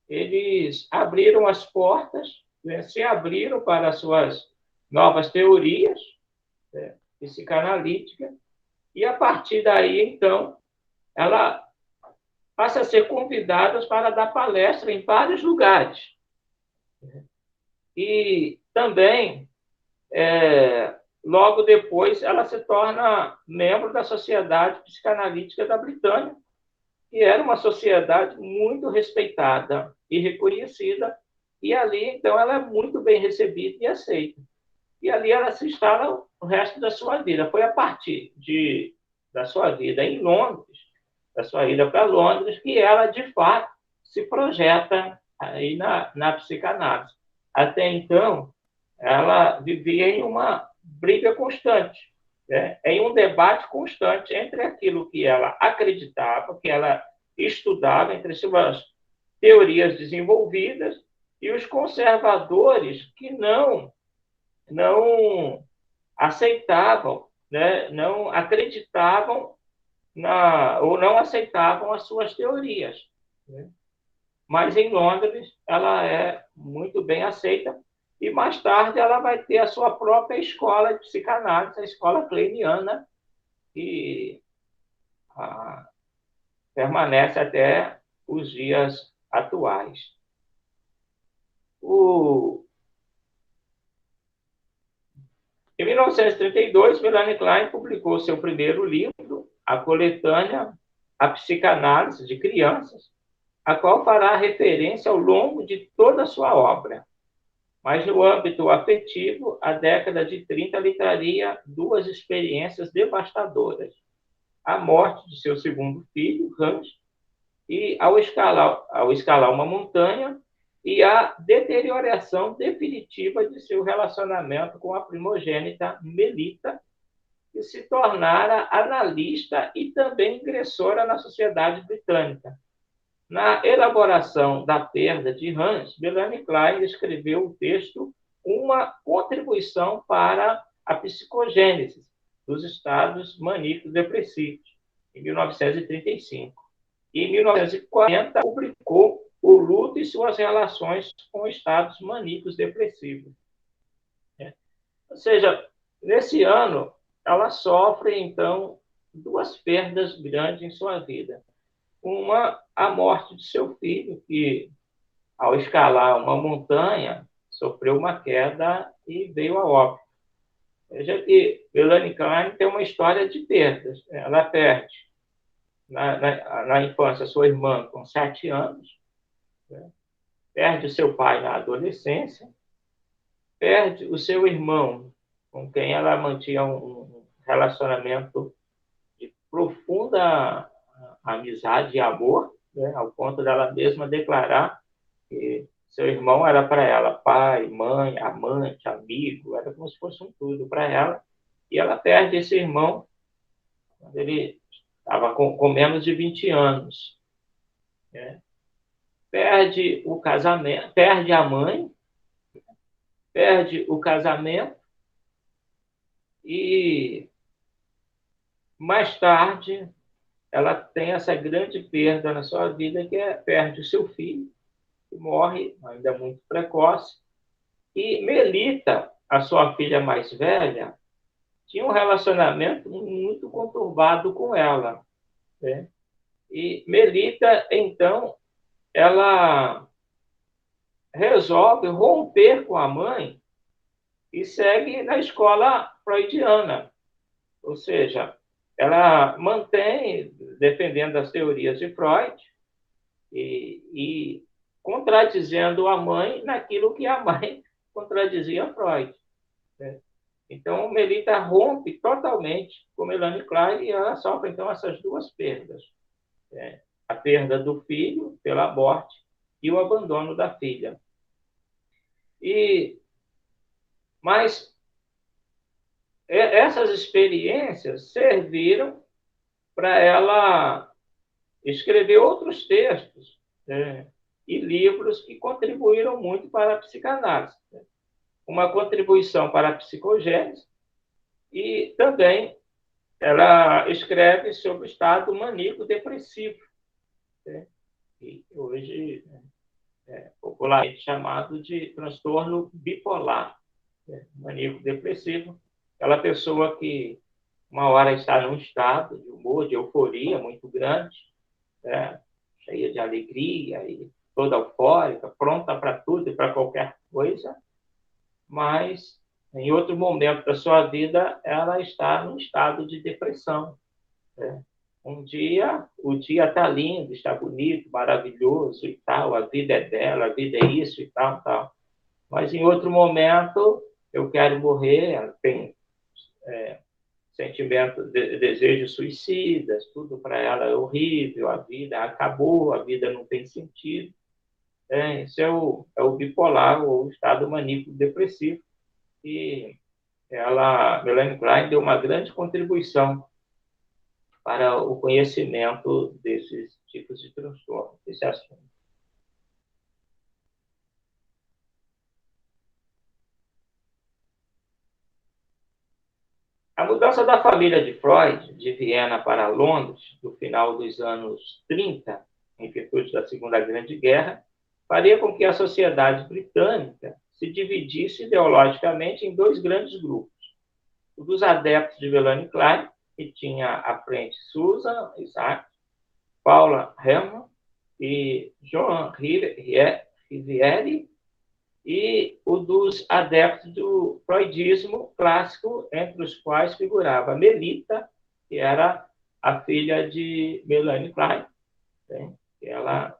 eles abriram as portas, né, se abriram para as suas novas teorias, né, psicanalíticas, e a partir daí, então, ela passa a ser convidada para dar palestra em vários lugares. E também, logo depois, ela se torna membro da Sociedade Psicanalítica da Britânia, que era uma sociedade muito respeitada e reconhecida, e ali, então, ela é muito bem recebida e aceita. E ali ela se instala o resto da sua vida. Foi a partir da sua vida em Londres, da sua ida para Londres, que ela, de fato, se projeta aí na psicanálise. Até então, ela vivia em uma briga constante, né? Em um debate constante entre aquilo que ela acreditava, que ela estudava, entre suas teorias desenvolvidas, e os conservadores que não aceitavam, né? Não acreditavam ou não aceitavam as suas teorias, né? Mas em Londres ela é muito bem aceita e mais tarde ela vai ter a sua própria escola de psicanálise, a escola kleiniana, que permanece até os dias atuais. Em 1932, Melanie Klein publicou seu primeiro livro, a coletânea A Psicanálise de Crianças, a qual fará referência ao longo de toda a sua obra. Mas no âmbito afetivo, a década de 30 lhe traria duas experiências devastadoras: a morte de seu segundo filho, Hans, e ao escalar uma montanha, e a deterioração definitiva de seu relacionamento com a primogênita Melita, que se tornara analista e também ingressora na sociedade britânica. Na elaboração da perda de Hans, Melanie Klein escreveu o texto Uma Contribuição para a Psicogênese dos Estados Maníacos Depressivos, em 1935. E, em 1940, publicou O Luto e Suas Relações com Estados Maníacos Depressivos. Ou seja, nesse ano, ela sofre, então, duas perdas grandes em sua vida. Uma, a morte de seu filho, que, ao escalar uma montanha, sofreu uma queda e veio a óbito. Veja que Melanie Klein tem uma história de perdas. Ela perde, na infância, sua irmã com 7 anos, né? Perde o seu pai na adolescência, perde o seu irmão, com quem ela mantinha um relacionamento de profunda amizade e amor, né? Ao ponto dela mesma declarar que seu irmão era para ela pai, mãe, amante, amigo, era como se fosse um tudo para ela. E ela perde esse irmão quando ele estava com menos de 20 anos, né? Perde o casamento, perde a mãe, perde o casamento e, mais tarde, ela tem essa grande perda na sua vida, que perde o seu filho, que morre ainda muito precoce, e Melita, a sua filha mais velha, tinha um relacionamento muito conturbado com ela, né? E Melita, então, ela resolve romper com a mãe e segue na escola freudiana. Ou seja, ela mantém, defendendo as teorias de Freud e contradizendo a mãe naquilo que a mãe contradizia Freud, né? Então, Melita rompe totalmente com Melanie Klein e ela sofre, então, essas duas perdas, né? A perda do filho pela morte e o abandono da filha. Mas essas experiências serviram para ela escrever outros textos, né, e livros que contribuíram muito para a psicanálise, né? Uma contribuição para a psicogênese e também ela escreve sobre o estado maníaco-depressivo, né? E hoje é popularmente chamado de transtorno bipolar, né? Maníaco-depressivo, aquela pessoa que uma hora está num estado de humor, de euforia muito grande, né? Cheia de alegria e toda eufórica, pronta para tudo e para qualquer coisa, mas em outro momento da sua vida ela está num estado de depressão, né? Um dia, o dia está lindo, está bonito, maravilhoso e tal, a vida é dela, a vida é isso e tal, tal. Mas em outro momento, eu quero morrer, ela tem sentimento, desejos suicidas, tudo para ela é horrível, a vida acabou, a vida não tem sentido. Isso é o bipolar, ou o estado maníaco-depressivo. E Melanie Klein deu uma grande contribuição para o conhecimento desses tipos de transtorno, desse assunto. A mudança da família de Freud, de Viena para Londres, no final dos anos 30, em virtude da Segunda Grande Guerra, faria com que a sociedade britânica se dividisse ideologicamente em dois grandes grupos. O dos adeptos de Melanie Klein, que tinha à frente Susan Isaac, Paula Herrmann e Joan Riviere, e o dos adeptos do freudismo clássico, entre os quais figurava Melita, que era a filha de Melanie Klein, né? Ela,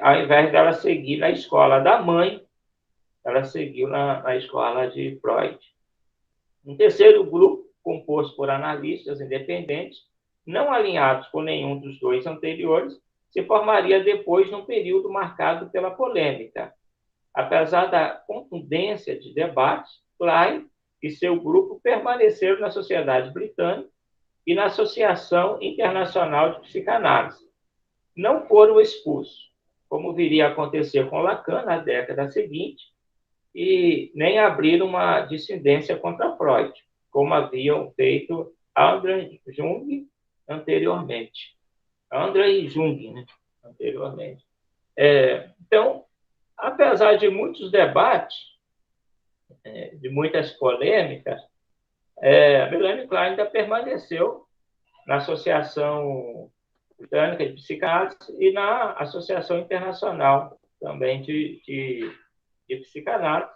ao invés dela seguir na escola da mãe, ela seguiu na escola de Freud. Um terceiro grupo, composto por analistas independentes, não alinhados com nenhum dos dois anteriores, se formaria depois num período marcado pela polêmica. Apesar da contundência de debates, Klein e seu grupo permaneceram na Sociedade Britânica e na Associação Internacional de Psicanálise. Não foram expulsos, como viria a acontecer com Lacan na década seguinte, e nem abriram uma dissidência contra Freud, como haviam feito André Jung anteriormente. André Jung, né? Anteriormente. Então, apesar de muitos debates, de muitas polêmicas, Melanie Klein ainda permaneceu na Associação Britânica de Psicanálise e na Associação Internacional também de Psicanálise,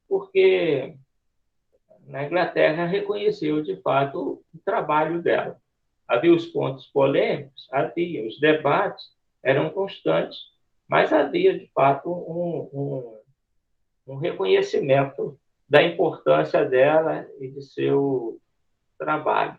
porque na Inglaterra reconheceu, de fato, o trabalho dela. Havia os pontos polêmicos, havia, os debates eram constantes, mas havia, de fato, um reconhecimento da importância dela e de seu trabalho.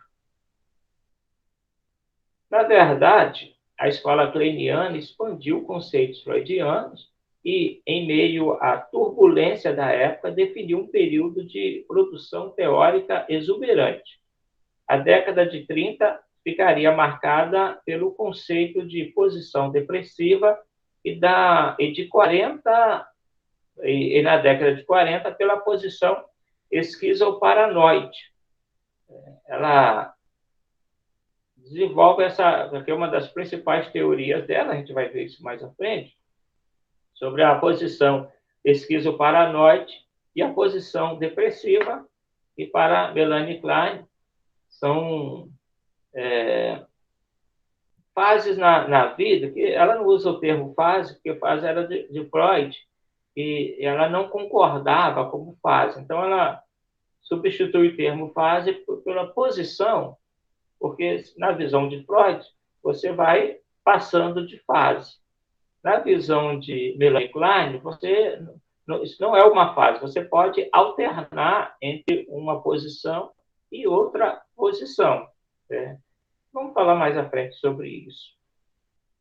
Na verdade, a escola kleiniana expandiu conceitos freudianos e, em meio à turbulência da época, definiu um período de produção teórica exuberante. A década de 30 ficaria marcada pelo conceito de posição depressiva e de 40 e na década de 40 pela posição esquizoparanoide. Ela desenvolve essa, que é uma das principais teorias dela, a gente vai ver isso mais à frente, sobre a posição esquizoparanoide e a posição depressiva, que para Melanie Klein são fases na vida, que ela não usa o termo fase, porque fase era de Freud, e ela não concordava como fase. Então, ela substitui o termo fase pela posição, porque na visão de Freud, você vai passando de fase. Na visão de Melanie Klein, isso não é uma fase, você pode alternar entre uma posição e outra posição. Vamos falar mais à frente sobre isso.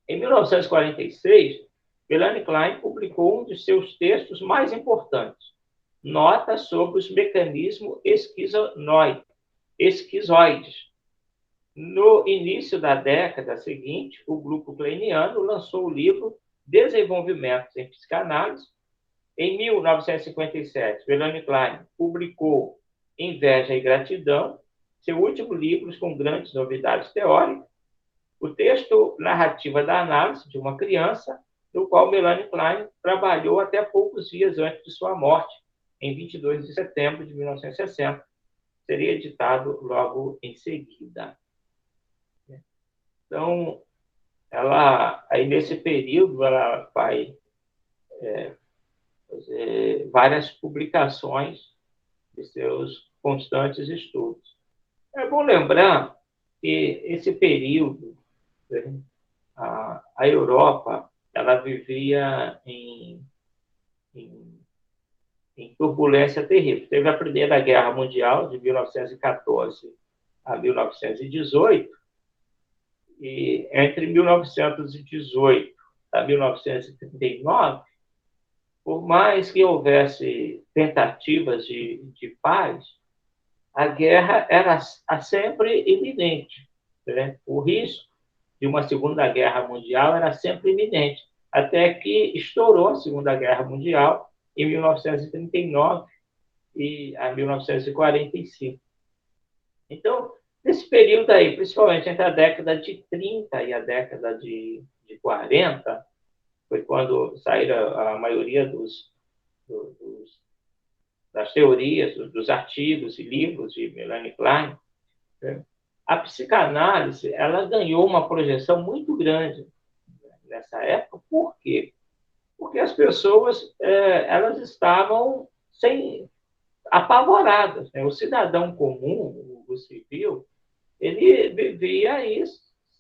Em 1946, Melanie Klein publicou um de seus textos mais importantes, Notas sobre os mecanismos esquizoides. No início da década seguinte, o grupo kleiniano lançou o livro Desenvolvimentos em Psicanálise. Em 1957, Melanie Klein publicou Inveja e Gratidão, seu último livro com grandes novidades teóricas. O texto Narrativa da Análise de uma Criança, no qual Melanie Klein trabalhou até poucos dias antes de sua morte, em 22 de setembro de 1960. Seria editado logo em seguida. Então, aí nesse período, ela vai fazer várias publicações de seus constantes estudos. É bom lembrar que esse período, a Europa, ela vivia em turbulência terrível. Teve a Primeira Guerra Mundial, de 1914 a 1918, e entre 1918 a 1939, por mais que houvesse tentativas de paz, a guerra era sempre iminente. O risco de uma Segunda Guerra Mundial era sempre iminente, até que estourou a Segunda Guerra Mundial em 1939 e a 1945. Então, nesse período aí, principalmente entre a década de 30 e a década de 40, foi quando saíram a maioria das teorias, dos artigos e livros de Melanie Klein. A psicanálise, ela ganhou uma projeção muito grande nessa época. Por quê? Porque as pessoas elas estavam apavoradas. O cidadão comum, o civil, ele vivia aí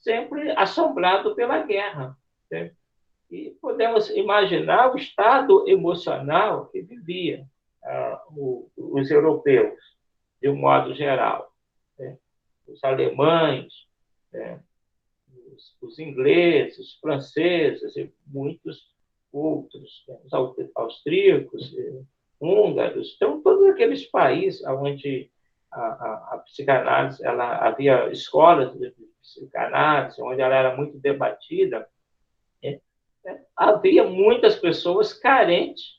sempre assombrado pela guerra. E podemos imaginar o estado emocional que vivia os europeus, de um modo geral. Os alemães, os ingleses, os franceses e muitos outros, os austríacos, húngaros. Então, todos aqueles países onde a psicanálise, havia escolas de psicanálise, onde ela era muito debatida, havia muitas pessoas carentes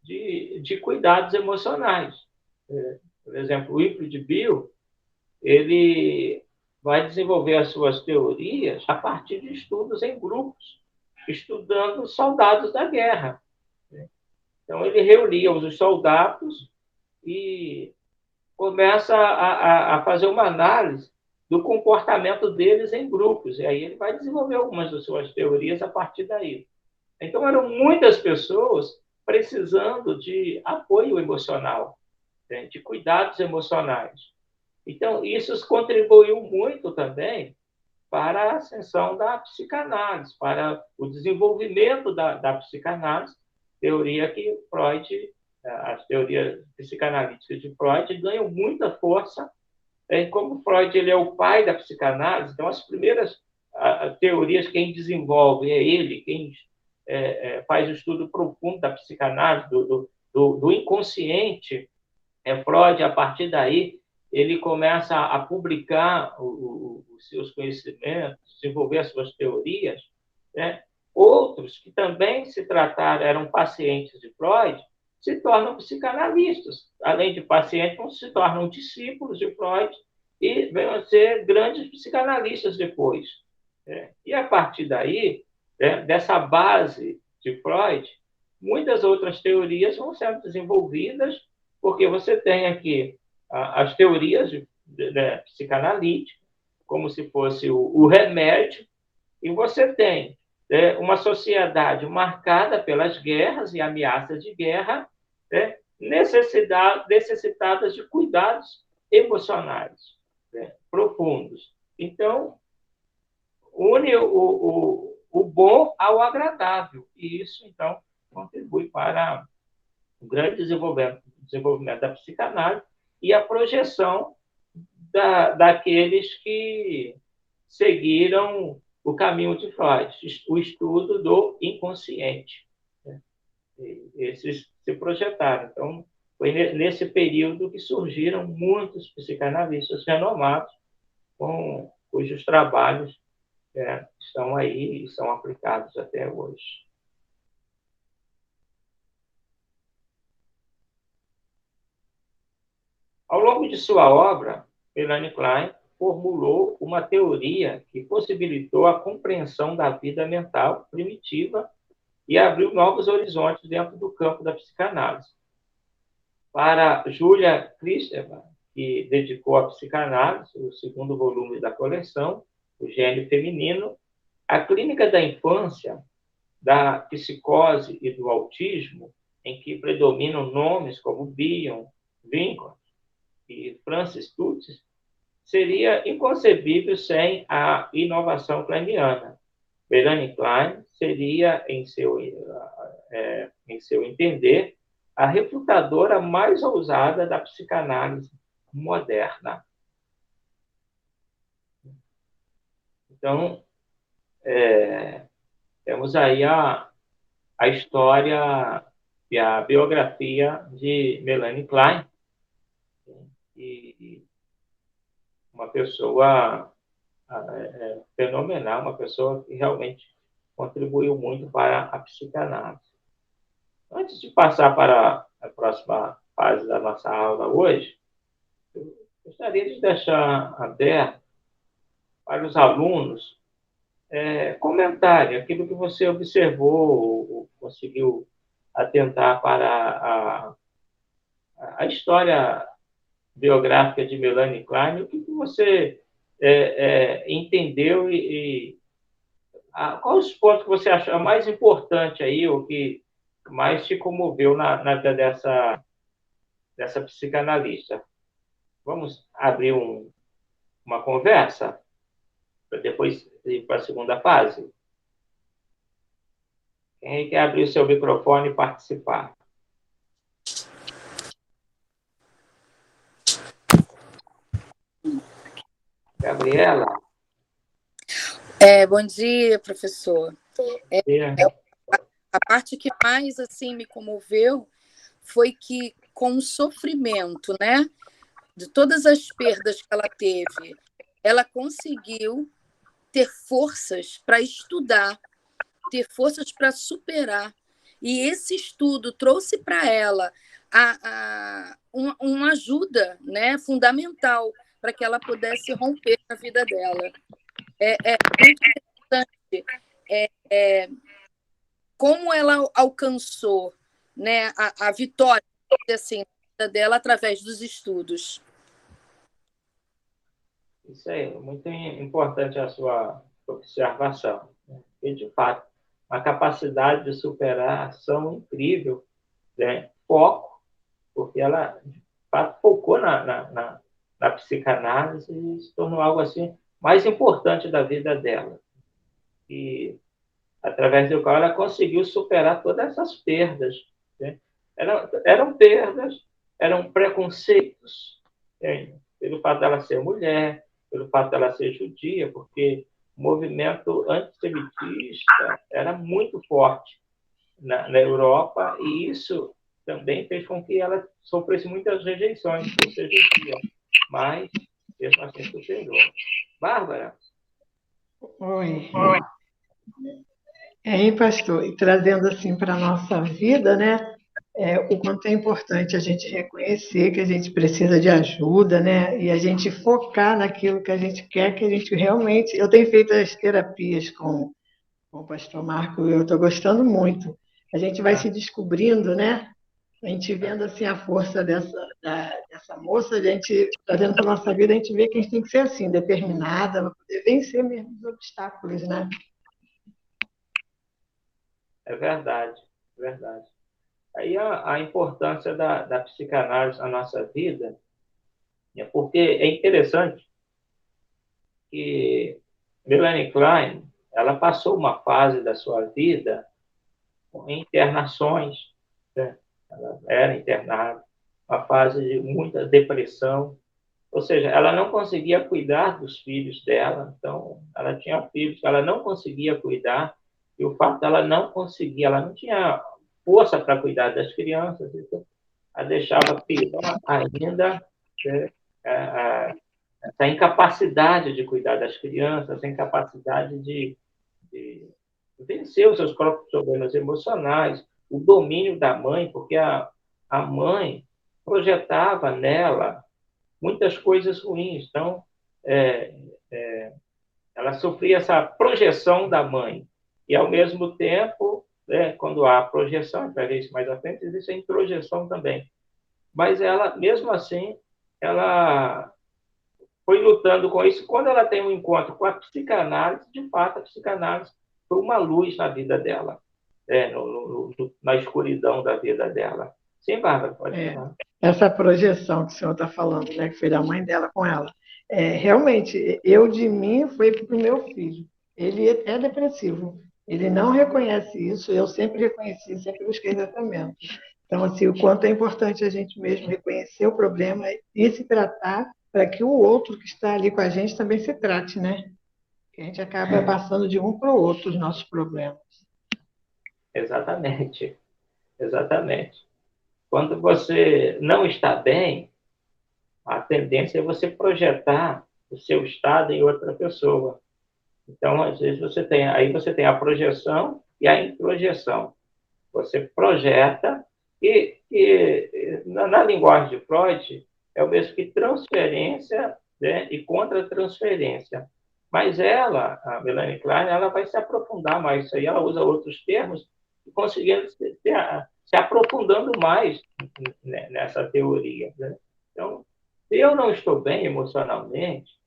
de cuidados emocionais. Por exemplo, o Euclid Bill, ele vai desenvolver as suas teorias a partir de estudos em grupos, estudando soldados da guerra. Então, ele reunia os soldados e começa a fazer uma análise do comportamento deles em grupos. E aí ele vai desenvolver algumas das suas teorias a partir daí. Então, eram muitas pessoas precisando de apoio emocional, de cuidados emocionais. Então, isso contribuiu muito também para a ascensão da psicanálise, para o desenvolvimento da psicanálise, teoria que Freud, as teorias psicanalíticas de Freud ganham muita força. Como Freud ele é o pai da psicanálise, então as primeiras teorias quem desenvolve é ele, quem faz o estudo profundo da psicanálise, do inconsciente, é Freud. A partir daí, ele começa a publicar os seus conhecimentos, desenvolver as suas teorias, outros que também se trataram, eram pacientes de Freud, se tornam psicanalistas. Além de pacientes, se tornam discípulos de Freud e vêm a ser grandes psicanalistas depois. E a partir daí, dessa base de Freud, muitas outras teorias vão sendo desenvolvidas, porque você tem aqui as teorias psicanalíticas, como se fosse o remédio, e você tem uma sociedade marcada pelas guerras e ameaças de guerra, necessitadas de cuidados emocionais profundos. Então, une o bom ao agradável, e isso, então, contribui para o grande desenvolvimento da psicanálise e a projeção daqueles que seguiram o caminho de Freud, o estudo do inconsciente. Esses se projetaram. Então, foi nesse período que surgiram muitos psicanalistas renomados, cujos trabalhos estão aí e são aplicados até hoje. Ao longo de sua obra, Melanie Klein formulou uma teoria que possibilitou a compreensão da vida mental primitiva e abriu novos horizontes dentro do campo da psicanálise. Para Julia Kristeva, que dedicou à psicanálise o segundo volume da coleção, O Gênio Feminino, a clínica da infância, da psicose e do autismo, em que predominam nomes como Bion, Vincent e Francis Tutsis, seria inconcebível sem a inovação kleiniana. Melanie Klein seria, em seu entender, a refutadora mais ousada da psicanálise moderna. Então, temos aí a história e a biografia de Melanie Klein, e uma pessoa fenomenal, uma pessoa que realmente contribuiu muito para a psicanálise. Antes de passar para a próxima fase da nossa aula hoje, eu gostaria de deixar aberto para os alunos comentarem aquilo que você observou ou conseguiu atentar para a história biográfica de Melanie Klein, o que você entendeu e quais os pontos que você achou mais importante aí, ou que mais te comoveu na vida dessa psicanalista. Vamos abrir uma conversa para depois ir para a segunda fase? Quem quer abrir o seu microfone e participar? Gabriela? Bom dia, professor. A parte que mais assim me comoveu foi que, com o sofrimento, né, de todas as perdas que ela teve, ela conseguiu ter forças para estudar, ter forças para superar. E esse estudo trouxe para ela uma ajuda, né, fundamental para que ela pudesse romper na vida dela. É muito interessante como ela alcançou, né, a vitória, assim, na vida dela através dos estudos. Isso aí, muito importante a sua observação. E, de fato, a capacidade de superação incrível, foco, porque ela, de fato, focou na psicanálise e se tornou algo assim mais importante da vida dela. E, através do qual ela conseguiu superar todas essas perdas. Eram perdas, eram preconceitos, pelo fato dela ser mulher, pelo fato dela ser judia, porque o movimento antissemitista era muito forte na Europa, e isso também fez com que ela sofresse muitas rejeições por ser judia, mas mesmo assim superou. Bárbara? Oi. Hein, pastor? E trazendo assim para a nossa vida, né? O quanto é importante a gente reconhecer que a gente precisa de ajuda, né? E a gente focar naquilo que a gente quer, que a gente realmente. Eu tenho feito as terapias com o pastor Marco e eu estou gostando muito. A gente vai se descobrindo, né? A gente vendo assim a força dessa moça, a gente trazendo para a nossa vida, a gente vê que a gente tem que ser assim, determinada, para poder vencer mesmo os obstáculos, né? É verdade, é verdade. Aí a importância da psicanálise na nossa vida é porque é interessante que Melanie Klein, ela passou uma fase da sua vida com internações, né? Ela era internada, uma fase de muita depressão, ou seja, ela não conseguia cuidar dos filhos dela, então ela tinha filhos que ela não conseguia cuidar, e o fato dela não conseguir, ela não tinha força para cuidar das crianças, então a deixava pior ainda, né? Essa incapacidade de cuidar das crianças, essa incapacidade de vencer os seus próprios problemas emocionais, o domínio da mãe, porque a mãe projetava nela muitas coisas ruins. Então, é, ela sofria essa projeção da mãe. E, ao mesmo tempo, né, quando há projeção, a gente vai ver isso mais à frente, existe a introjeção também. Mas ela, mesmo assim, ela foi lutando com isso. Quando ela tem um encontro com a psicanálise, de fato, a psicanálise foi uma luz na vida dela, na escuridão da vida dela. Sim, Bárbara, pode falar. Essa projeção que o senhor está falando, né, que foi da mãe dela com ela. Realmente, eu de mim foi para o meu filho. Ele é depressivo. Ele não reconhece isso, eu sempre reconheci, sempre busquei tratamento. Então, assim, o quanto é importante a gente mesmo reconhecer o problema e se tratar para que o outro que está ali com a gente também se trate, né? Que a gente acaba passando de um para o outro os nossos problemas. Exatamente, exatamente. Quando você não está bem, a tendência é você projetar o seu estado em outra pessoa. Então, às vezes, você tem a projeção e a introjeção. Você projeta e na linguagem de Freud, é o mesmo que transferência, né, e contra-transferência. Mas ela, a Melanie Klein, ela vai se aprofundar mais isso aí, ela usa outros termos, e conseguindo se aprofundando mais nessa teoria, né? Então, se eu não estou bem emocionalmente,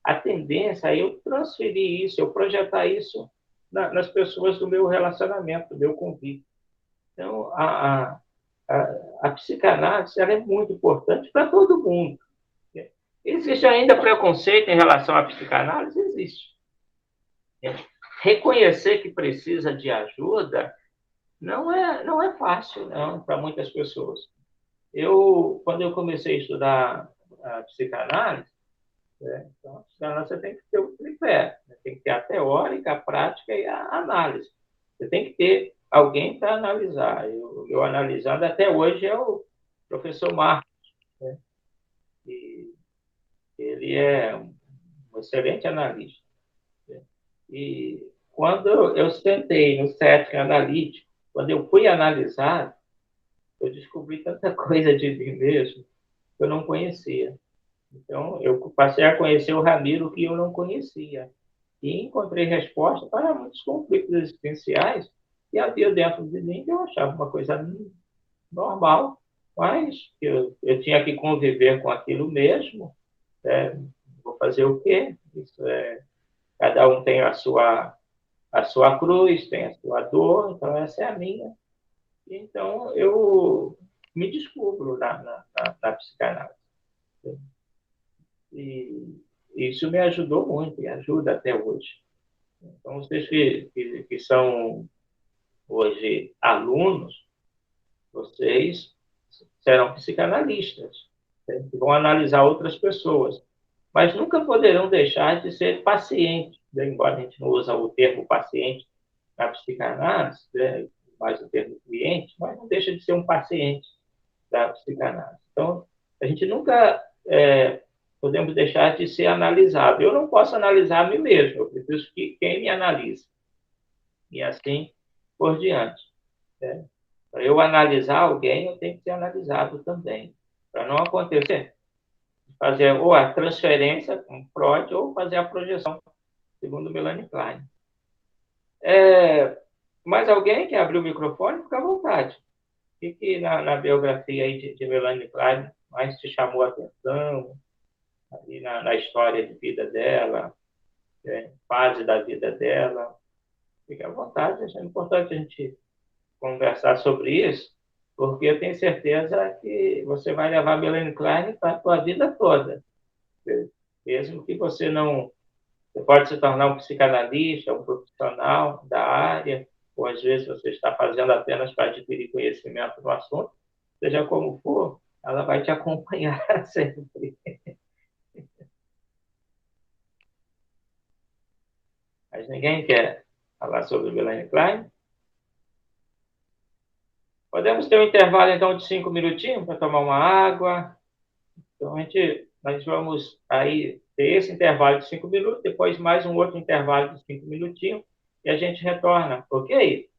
a tendência é eu transferir isso, eu projetar isso nas pessoas do meu relacionamento, do meu convívio. Então, a psicanálise ela é muito importante para todo mundo. Existe ainda preconceito em relação à psicanálise? Existe. Reconhecer que precisa de ajuda não é fácil, não, para muitas pessoas. Quando eu comecei a estudar a psicanálise, então, a psicanálise você tem que ter o tripé, né? Tem que ter a teórica, a prática e a análise. Você tem que ter alguém para analisar. Eu analisando até hoje é o professor Marcos, né? E ele é um excelente analista, né? E quando eu sentei no setting analítico, quando eu fui analisar, eu descobri tanta coisa de mim mesmo que eu não conhecia. Então, eu passei a conhecer o Ramiro que eu não conhecia. E encontrei resposta para muitos conflitos existenciais que havia dentro de mim que eu achava uma coisa normal, mas eu tinha que conviver com aquilo mesmo. Vou fazer o quê? Cada um tem a sua cruz, tem a sua dor, então essa é a minha. Então, eu me descubro na psicanálise. E isso me ajudou muito e ajuda até hoje. Então, vocês que são hoje alunos, vocês serão psicanalistas, né? Que vão analisar outras pessoas, mas nunca poderão deixar de ser pacientes, né? Embora a gente não use o termo paciente na psicanálise, né? Mais o termo cliente, mas não deixa de ser um paciente da psicanálise. Então, a gente nunca podemos deixar de ser analisado. Eu não posso analisar a mim mesmo, eu preciso que quem me analise. E assim, por diante. Né? Para eu analisar alguém, eu tenho que ser analisado também. Para não acontecer, fazer ou a transferência com Freud ou fazer a projeção, segundo Melanie Klein. Mais alguém que abriu o microfone? Fica à vontade. O que na biografia aí de Melanie Klein mais te chamou a atenção? Ali na história de vida dela, fase da vida dela? Fique à vontade. É importante a gente conversar sobre isso, porque eu tenho certeza que você vai levar Melanie Klein para a sua vida toda. Mesmo que você não... Você pode se tornar um psicanalista, um profissional da área, ou às vezes você está fazendo apenas para adquirir conhecimento no assunto, seja como for, ela vai te acompanhar sempre. Mas ninguém quer falar sobre Melanie Klein? Podemos ter um intervalo, então, de 5 minutinhos para tomar uma água. Então, nós vamos aí ter esse intervalo de 5 minutos, depois mais um outro intervalo de 5 minutinhos, e a gente retorna, ok?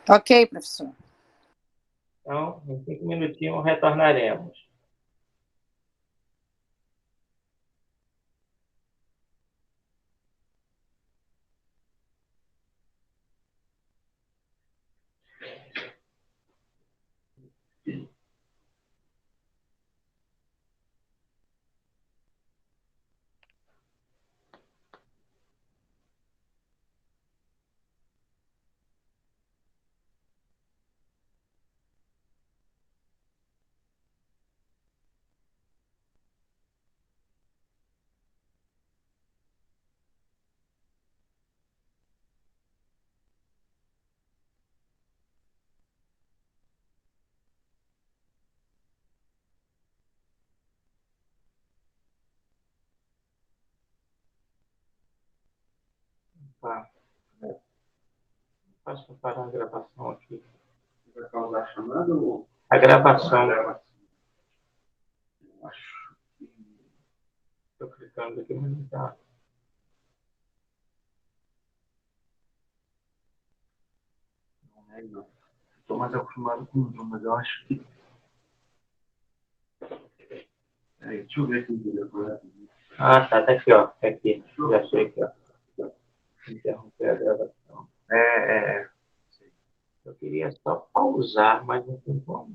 Ok, professor. Então, em 5 minutinhos retornaremos. Tá. Posso parar a gravação aqui? Vai causar a chamada ou... A gravação. Eu acho que... Estou clicando aqui, mas não está. Não é, não. Estou mais acostumado com o Zoom, mas eu acho que... Peraí, deixa eu ver aqui o vídeo. Ah, tá aqui, ó. Aqui. Já achei aqui, ó. Interromper a gravação. Eu queria só pausar, mas não tem como.